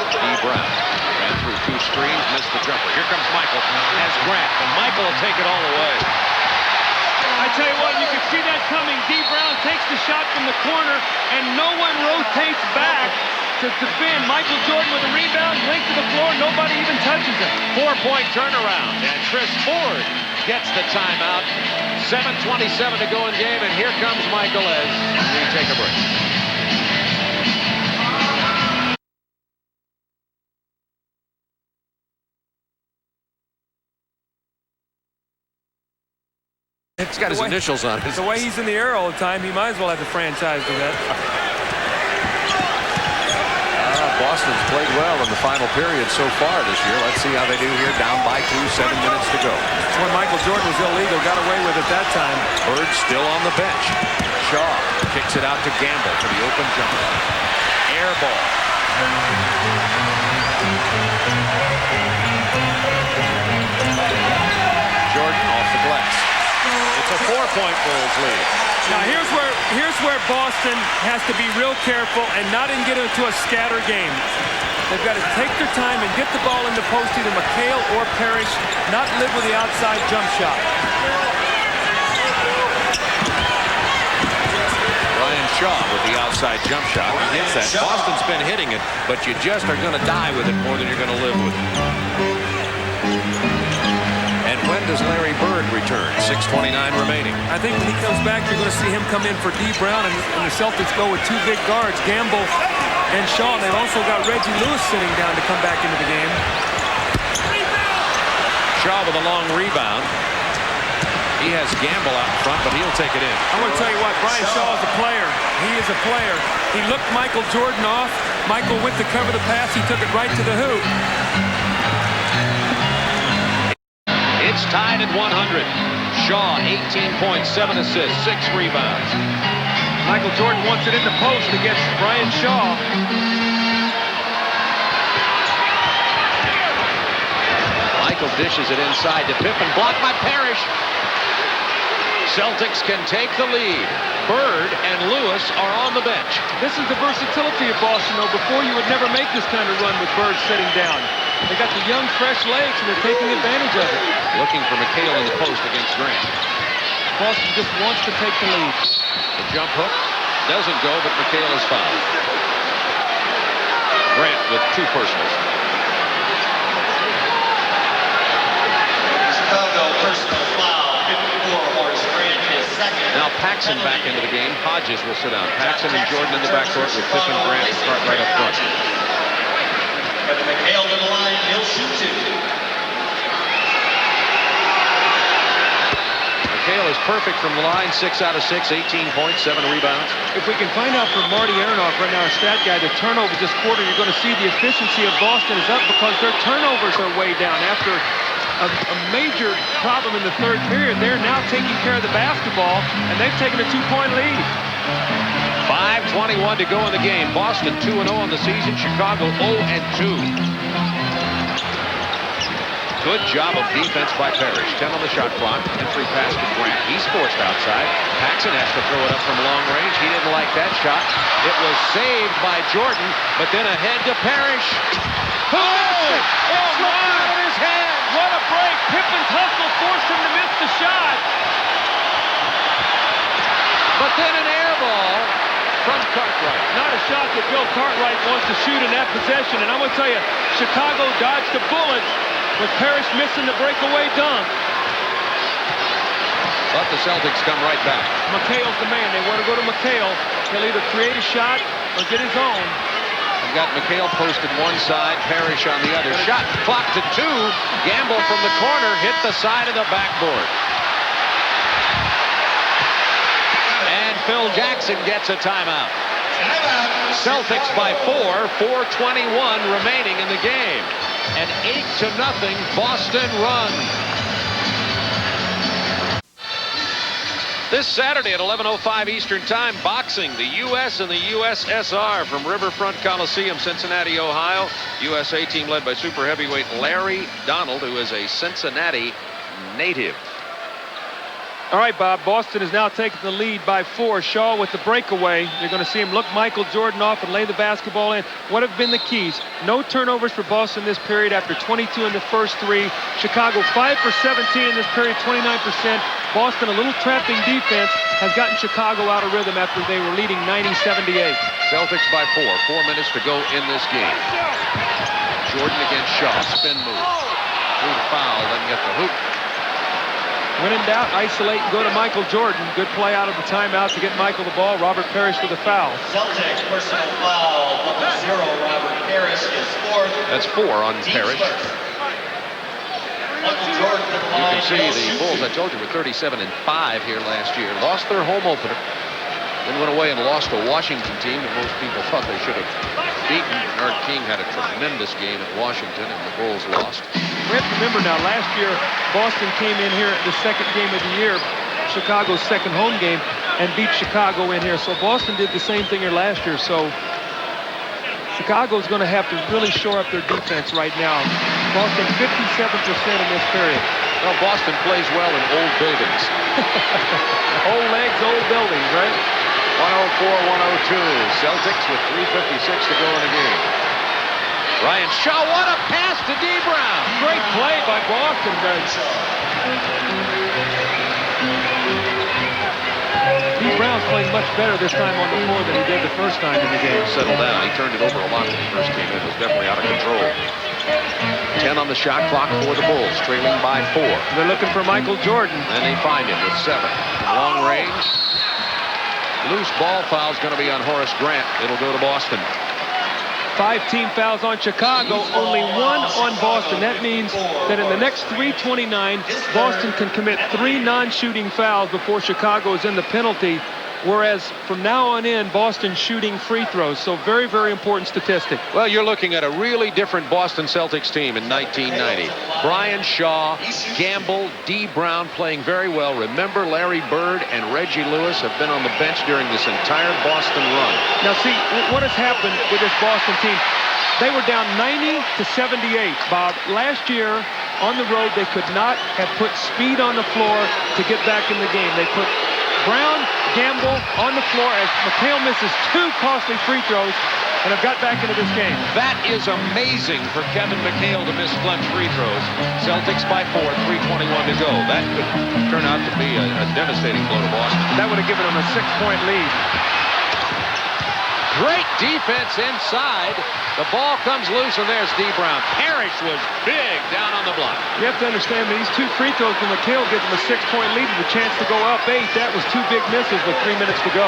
D. Brown ran screens, missed the jumper. Here comes Michael, has Grant, and Michael will take it all away. I tell you what, you can see that coming. D. Brown takes the shot from the corner, and no one rotates back to defend. Michael Jordan with a rebound, length to the floor, nobody even touches him. 4-point turnaround, and Chris Ford gets the timeout. 7:27 to go in game, and here comes Michael as we take a break. He's got his initials on it. The way he's in the air all the time, he might as well have the franchise do that. Boston's played well in the final period so far this year. Let's see how they do here. Down by 2, 7 minutes to go. When Michael Jordan was illegal, got away with it that time. Bird still on the bench. Shaw kicks it out to Gamble for the open jumper. Air ball. Jordan off the glass. It's a 4-point Bulls lead. Now here's where Boston has to be real careful and not get into a scatter game. They've got to take their time and get the ball in the post, either McHale or Parrish, not live with the outside jump shot. Brian Shaw with the outside jump shot. He hits that. Boston's been hitting it, but you just are going to die with it more than you're going to live with it. And when does Larry Bird return? 6:29 remaining. I think when he comes back, you're going to see him come in for D. Brown, and the Celtics go with 2 big guards, Gamble and Shaw. They've also got Reggie Lewis sitting down to come back into the game. Shaw with a long rebound. He has Gamble out in front, but he'll take it in. I'm going to tell you what, Brian Shaw is a player. He is a player. He looked Michael Jordan off. Michael went to cover the pass. He took it right to the hoop. It's tied at 100. Shaw, 18 points, 7 assists, 6 rebounds. Michael Jordan wants it in the post against Brian Shaw. Michael dishes it inside to Pippen, blocked by Parrish. Celtics can take the lead. Bird and Lewis are on the bench. This is the versatility of Boston, though. Before, you would never make this kind of run with Bird sitting down. They got the young, fresh legs, and they're taking advantage of it. Looking for McHale in the post against Grant. Boston just wants to take the lead. The jump hook doesn't go, but McHale is fouled. Grant with 2 personals. Chicago personal foul, 54, Horace Grant, his second. Now Paxson back into the game. Hodges will sit down. Paxson and Jordan in the backcourt with Pippen, Grant, and Hart right up front. But McHale to the line, he'll shoot 2. McHale is perfect from the line, 6 out of 6, 18 points, 7 rebounds. If we can find out from Marty Aronoff right now, our stat guy, the turnovers this quarter, you're going to see the efficiency of Boston is up because their turnovers are way down. After a major problem in the 3rd period, they're now taking care of the basketball, and they've taken a 2-point lead. 5:21 to go in the game. Boston 2-0 on the season. Chicago 0-2. Good job of defense by Parrish. 10 on the shot clock. Entry pass to Grant. He's forced outside. Paxson has to throw it up from long range. He didn't like that shot. It was saved by Jordan, but then ahead to Parrish. Oh! Oh, my! His head. What a break. Pippen's hustle forced him to miss the shot. But then an air ball from Cartwright. Not a shot that Bill Cartwright wants to shoot in that possession. And I'm going to tell you, Chicago dodged a bullet with Parrish missing the breakaway dunk. But the Celtics come right back. McHale's the man. They want to go to McHale. He'll either create a shot or get his own. We've got McHale posted one side, Parrish on the other. Shot clock to 2. Gamble from the corner hit the side of the backboard. And Phil Jackson gets a timeout. Celtics by 4, 4:21 remaining in the game. An 8-0 Boston run. This Saturday at 11:05 Eastern Time, boxing, the U.S. and the USSR from Riverfront Coliseum, Cincinnati, Ohio. USA team led by super heavyweight Larry Donald, who is a Cincinnati native. All right, Bob, Boston is now taking the lead by 4. Shaw with the breakaway. You're going to see him look Michael Jordan off and lay the basketball in. What have been the keys? No turnovers for Boston this period after 22 in the first 3. Chicago 5 for 17 in this period, 29%. Boston, a little trapping defense, has gotten Chicago out of rhythm after they were leading 90-78. Celtics by 4. 4 minutes to go in this game. Jordan against Shaw. Spin move. Through the foul, then get the hoop. When in doubt, isolate and go to Michael Jordan. Good play out of the timeout to get Michael the ball. Robert Parrish with a foul. Celtics personal foul, number 0, Robert Parrish is 4th. That's 4 on Parrish. Michael Jordan to the You line. can see the Bulls, I told you, were 37-5 here last year. Lost their home opener. Then went away and lost to a Washington team that most people thought they should have beaten. Bernard King had a tremendous game at Washington, and the Bulls lost. We have to remember now, last year, Boston came in here at the second game of the year, Chicago's second home game, and beat Chicago in here. So Boston did the same thing here last year. So Chicago's going to have to really shore up their defense right now. Boston 57% in this period. Well, Boston plays well in old buildings. Old legs, old buildings, right? 104-102. Celtics with 3:56 to go in the game. Ryan Shaw, what a pass to D. Brown. Great play by Boston, guys. D. Brown's playing much better this time on the floor than he did the first time in the game. Settled down. He turned it over a lot when he first came in. It was definitely out of control. 10 on the shot clock for the Bulls, trailing by 4. They're looking for Michael Jordan. And they find him with 7. Long range. Loose ball foul's going to be on Horace Grant. It'll go to Boston. 5 team fouls on Chicago, only 1 on Boston. That means that in the next 3:29, Boston can commit 3 non-shooting fouls before Chicago is in the penalty, whereas from now on in, Boston's shooting free throws. So very, very important statistic. Well, you're looking at a really different Boston Celtics team in 1990. Brian Shaw, Gamble, D. Brown playing very well. Remember, Larry Bird and Reggie Lewis have been on the bench during this entire Boston run. Now, see, what has happened with this Boston team? They were down 90-78, Bob. Last year, on the road, they could not have put speed on the floor to get back in the game. They put Brown, Gamble on the floor as McHale misses 2 costly free throws and have got back into this game. That is amazing for Kevin McHale to miss clutch free throws. Celtics by 4, 3:21 to go. That could turn out to be a devastating blow to Boston. That would have given them a 6-point lead. Great defense inside. The ball comes loose, and there's D. Brown. Parrish was big down on the block. You have to understand these 2 free throws from McHale gives them a 6-point lead with a chance to go up 8. That was 2 big misses with 3 minutes to go.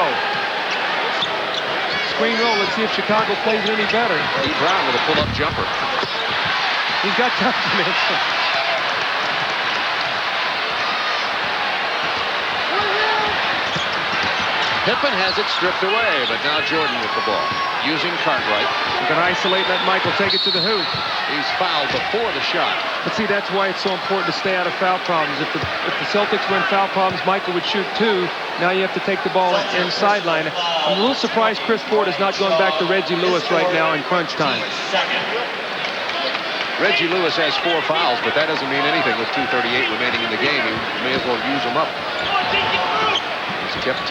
Screen roll. Let's see if Chicago plays any better. D. Brown with a pull-up jumper. He's got confidence. Pippen has it stripped away, but now Jordan with the ball. Using Cartwright. You can isolate, let Michael take it to the hoop. He's fouled before the shot. But see, that's why it's so important to stay out of foul problems. If the Celtics were in foul problems, Michael would shoot 2. Now you have to take the ball in sideline. I'm a little surprised Chris Ford is not going back to Reggie Lewis right now in crunch time. Reggie Lewis has 4 fouls, but that doesn't mean anything with 2:38 remaining in the game. He may as well use them up. He's kept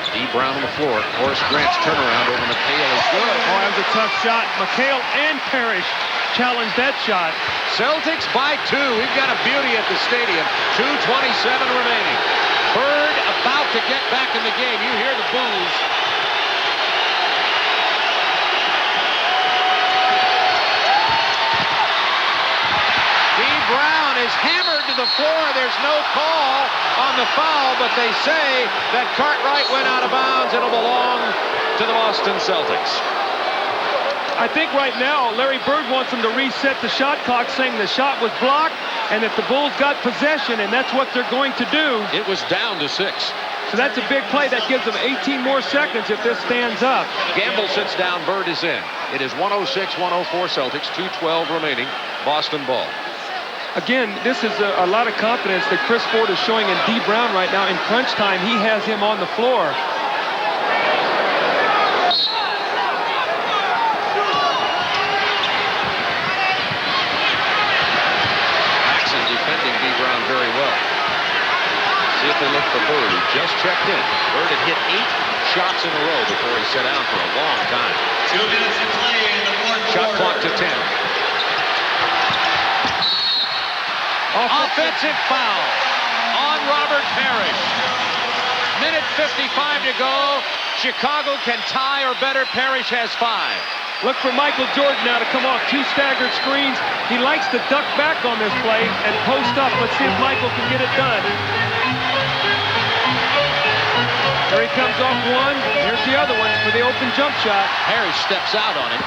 D. Brown on the floor. Horace Grant's turnaround over McHale is good. Oh, that was a tough shot. McHale and Parrish challenged that shot. Celtics by 2. We've got a beauty at the stadium. 2:27 remaining. Bird about to get back in the game. You hear the boos. D. Brown is hammered to the floor. There's no call on the foul, but they say that Cartwright went out of bounds. It'll belong to the Boston Celtics. I think right now Larry Bird wants them to reset the shot clock, saying the shot was blocked and that the Bulls got possession, and that's what they're going to do. It was down to 6. So that's a big play. That gives them 18 more seconds if this stands up. Gamble sits down. Bird is in. It is 106-104 Celtics. 2:12 remaining. Boston ball. Again, this is a lot of confidence that Chris Ford is showing in D. Brown right now. In crunch time, he has him on the floor. Paxson defending D. Brown very well. See if they look for Bird, who just checked in. Bird had hit 8 shots in a row before he sat down for a long time. 2 minutes to play in the fourth Shot quarter. clock to 10. Offensive foul on Robert Parrish. Minute 55 to go. Chicago can tie or better. Parrish has 5. Look for Michael Jordan now to come off 2 staggered screens. He likes to duck back on this play and post up. Let's see if Michael can get it done. Here he comes off one. Here's the other one for the open jump shot. Parrish steps out on him.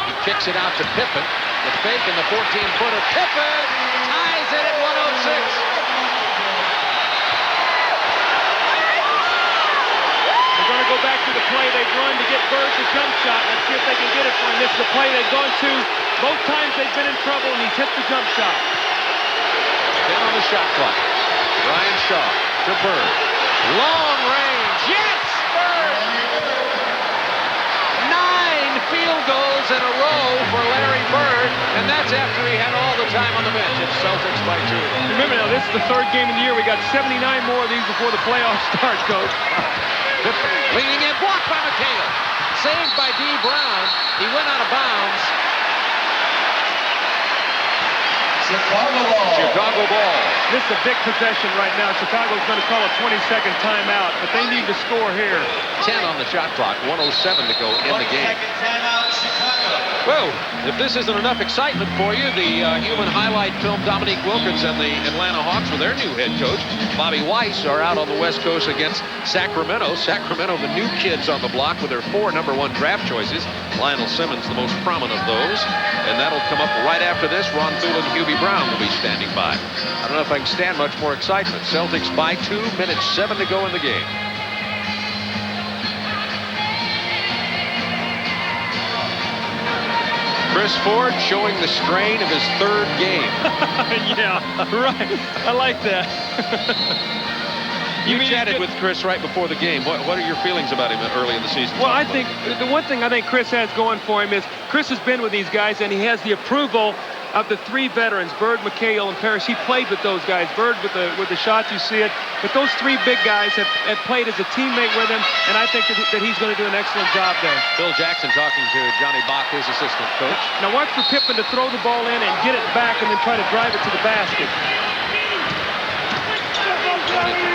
He kicks it out to Pippen. The fake and the 14-footer. Pippen ties it at 106. They're going to go back to the play they've run to get Bird the jump shot. Let's see if they can get it for him. This is the play they've gone to. Both times they've been in trouble, and he's hit the jump shot. 10 on the shot clock. Brian Shaw to Bird. Long range. Yes, Bird! 9 field goals in a row for Larry Bird, and that's after he had all the time on the bench. It's Celtics by 2. Remember now, this is the 3rd game of the year. We got 79 more of these before the playoffs start, Coach. Pippen leaning in, blocked by McHale. Saved by D. Brown. He went out of bounds. Chicago ball. Chicago ball. This is a big possession right now. Chicago's going to call a 20-second timeout, but they need to score here. 10 on the shot clock, 1:07 to go in the game. 1-second timeout, Chicago. Well, if this isn't enough excitement for you, the human highlight film Dominique Wilkins and the Atlanta Hawks with their new head coach, Bobby Weiss, are out on the West Coast against Sacramento. Sacramento, the new kids on the block with their 4 #1 draft choices. Lionel Simmons, the most prominent of those. And that'll come up right after this. Ron Thulin and Hubie Brown will be standing by. I don't know if I can stand much more excitement. Celtics by 2, minutes 7 to go in the game. Chris Ford showing the strain of his 3rd game. Yeah, right. I like that. You chatted with Chris right before the game. What are your feelings about him early in the season? Well, I think the one thing I think Chris has going for him is Chris has been with these guys, and he has the approval of the 3 veterans, Bird, McHale, and Parrish. He played with those guys. Bird with the shots, you see it. But those 3 big guys have played as a teammate with him, and I think that he's going to do an excellent job there. Phil Jackson talking to Johnny Bach, his assistant coach. Now watch for Pippen to throw the ball in and get it back and then try to drive it to the basket.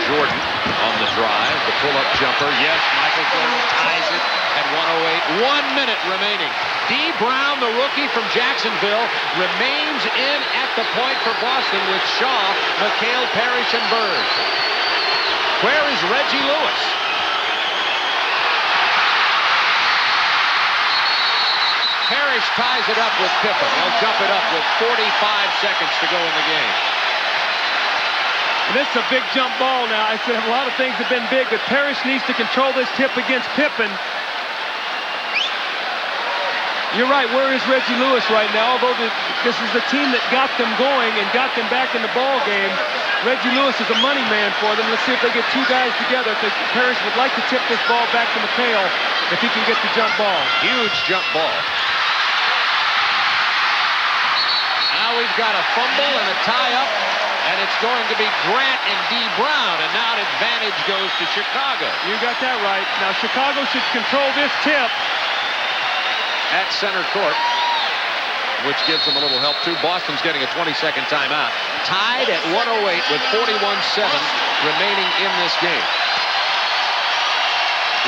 Jordan on the drive, the pull-up jumper. Yes, Michael Jordan ties it at 1:08. 1 minute remaining. D. Brown, the rookie from Jacksonville, remains in at the point for Boston with Shaw, McHale, Parrish, and Bird. Where is Reggie Lewis? Parrish ties it up with Pippen. They'll jump it up with 45 seconds to go in the game. And this is a big jump ball now. I said a lot of things have been big, but Parrish needs to control this tip against Pippen. You're right, where is Reggie Lewis right now? Although this is the team that got them going and got them back in the ball game. Reggie Lewis is a money man for them. Let's see if they get 2 guys together, because Parrish would like to tip this ball back to McHale if he can get the jump ball. Huge jump ball. Now we've got a fumble and a tie-up, and it's going to be Grant and D. Brown, and now an advantage goes to Chicago. You got that right. Now Chicago should control this tip. At center court, which gives them a little help too. Boston's getting a 20-second timeout. Tied at 1:08 with 41-7 remaining in this game.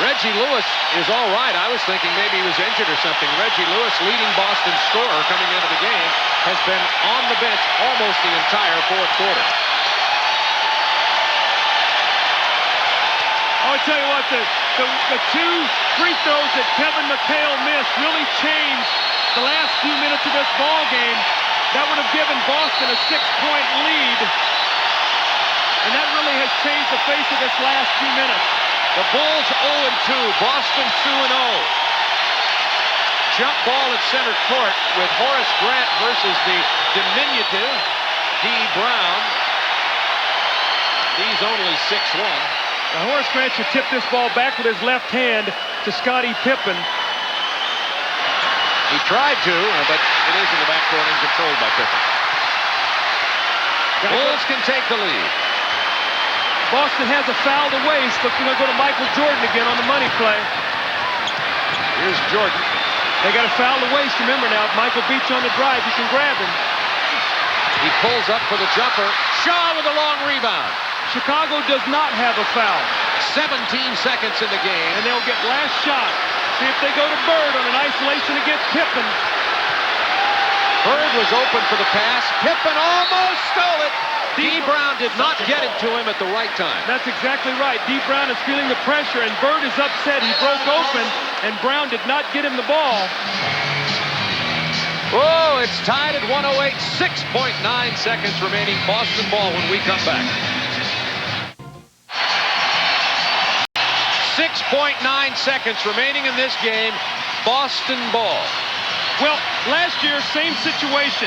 Reggie Lewis is all right. I was thinking maybe he was injured or something. Reggie Lewis, leading Boston scorer coming into the game, has been on the bench almost the entire 4th quarter. I'll tell you what, the 2 free throws that Kevin McHale missed really changed the last few minutes of this ball game. That would have given Boston a 6-point lead, and that really has changed the face of this last few minutes. The Bulls 0-2, Boston 2-0. Jump ball at center court with Horace Grant versus the diminutive D. Brown. He's only 6'1". Now Horace Grant should tip this ball back with his left hand to Scottie Pippen. He tried to, but it is in the backcourt and controlled by Pippen. Bulls can take the lead. Boston has a foul to waste. Looks like they're going to go to Michael Jordan again on the money play. Here's Jordan. They got a foul to waste. Remember now, if Michael beats you on the drive, you can grab him. He pulls up for the jumper. Shaw with a long rebound. Chicago does not have a foul. 17 seconds in the game. And they'll get last shot. See if they go to Bird on an isolation against Pippen. Bird was open for the pass. Pippen almost stole it. D. Brown did not get it to him at the right time. That's exactly right. D. Brown is feeling the pressure, and Bird is upset. He broke open, and Brown did not get him the ball. Oh, it's tied at 108. 6.9 seconds remaining. Boston ball when we come back. 6.9 seconds remaining in this game. Boston ball. Well, last year, same situation.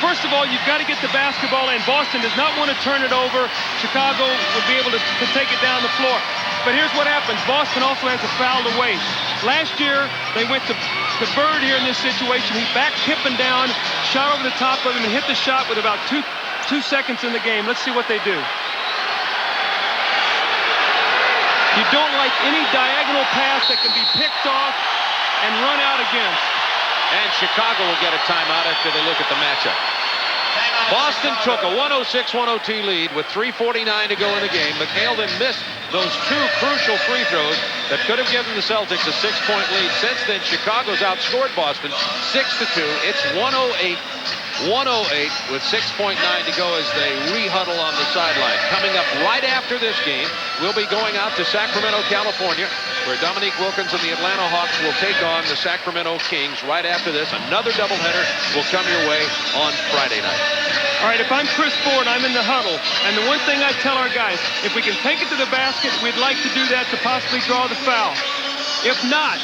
First of all, you've got to get the basketball in. Boston does not want to turn it over. Chicago would be able to take it down the floor. But here's what happens. Boston also has a foul to waste. Last year, they went to Bird here in this situation. He backed Pippen down, shot over the top of him, and hit the shot with about two seconds in the game. Let's see what they do. You don't like any diagonal pass that can be picked off and run out against. And Chicago will get a timeout after they look at the matchup. Boston took a 106-102 lead with 3:49 to go in the game. McHale then missed those two crucial free throws that could have given the Celtics a 6-point lead. Since then, Chicago's outscored Boston 6-2. It's 108 with 6.9 to go as they re-huddle on the sideline. Coming up right after this game, we'll be going out to Sacramento, California, where Dominique Wilkins and the Atlanta Hawks will take on the Sacramento Kings. Right after this, another doubleheader will come your way on Friday night. All right, if I'm Chris Ford, I'm in the huddle. And the one thing I tell our guys, if we can take it to the basket, we'd like to do that to possibly draw the foul. If not,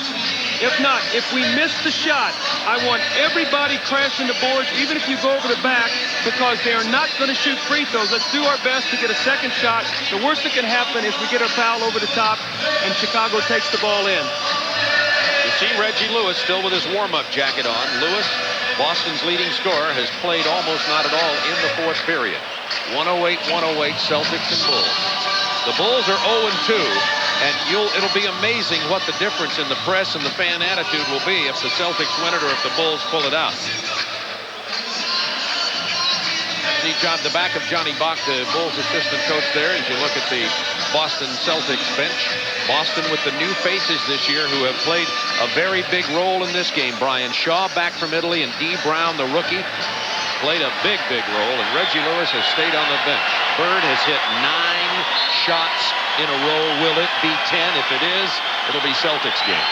if we miss the shot, I want everybody crashing the boards, even if you go over the back, because they are not going to shoot free throws. Let's do our best to get a second shot. The worst that can happen is we get a foul over the top, and Chicago takes the ball in. You see Reggie Lewis still with his warm-up jacket on. Lewis, Boston's leading scorer, has played almost not at all in the fourth period. 108-108, Celtics and Bulls. The Bulls are 0-2. And it'll be amazing what the difference in the press and the fan attitude will be if the Celtics win it or if the Bulls pull it out. See the back of Johnny Bach, the Bulls assistant coach there, as you look at the Boston Celtics bench. Boston with the new faces this year who have played a very big role in this game. Brian Shaw back from Italy, and D. Brown, the rookie, played a big role, and Reggie Lewis has stayed on the bench. Bird has hit 9 shots in a row. Will it be 10? If it is, it'll be Celtics game.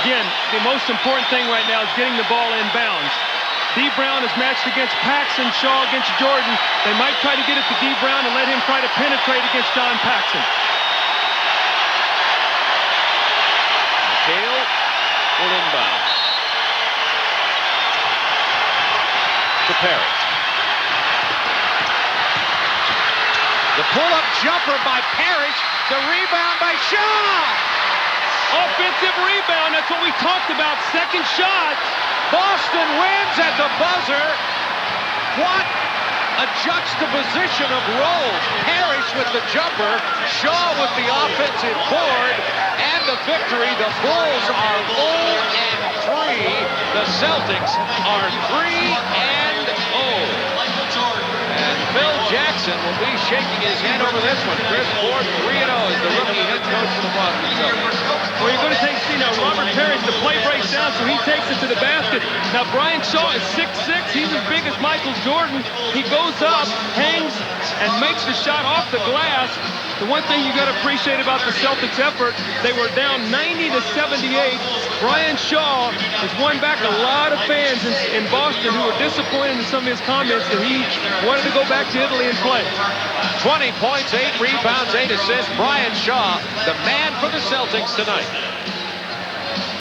Again, the most important thing right now is getting the ball in bounds. D. Brown is matched against Paxson, Shaw against Jordan. They might try to get it to D. Brown and let him try to penetrate against John Paxson. McHale will inbound. To Parrish. The pull-up jumper by Parrish. The rebound by Shaw. Offensive rebound. That's what we talked about. Second shot. Boston wins at the buzzer. What a juxtaposition of roles. Parrish with the jumper. Shaw with the offensive board. And the victory. The Bulls are 0-3. The Celtics are 3-0. And Phil Jackson will be shaking his head over this one. Chris Ford, 3-0 as the rookie head coach for the Boston Celtics. Well, you're going to see now Robert Parrish, the play breaks down, so he takes it to the basket. Now Brian Shaw is 6'6". He's as big as Michael Jordan. He goes up, hangs, and makes the shot off the glass. The one thing you got to appreciate about the Celtics effort, they were down 90-78. Brian Shaw has won back a lot of fans in Boston who were disappointed in some of his comments that he wanted to go back to Italy and play. 20 points, 8 rebounds, 8 assists. Brian Shaw, the man for the Celtics tonight.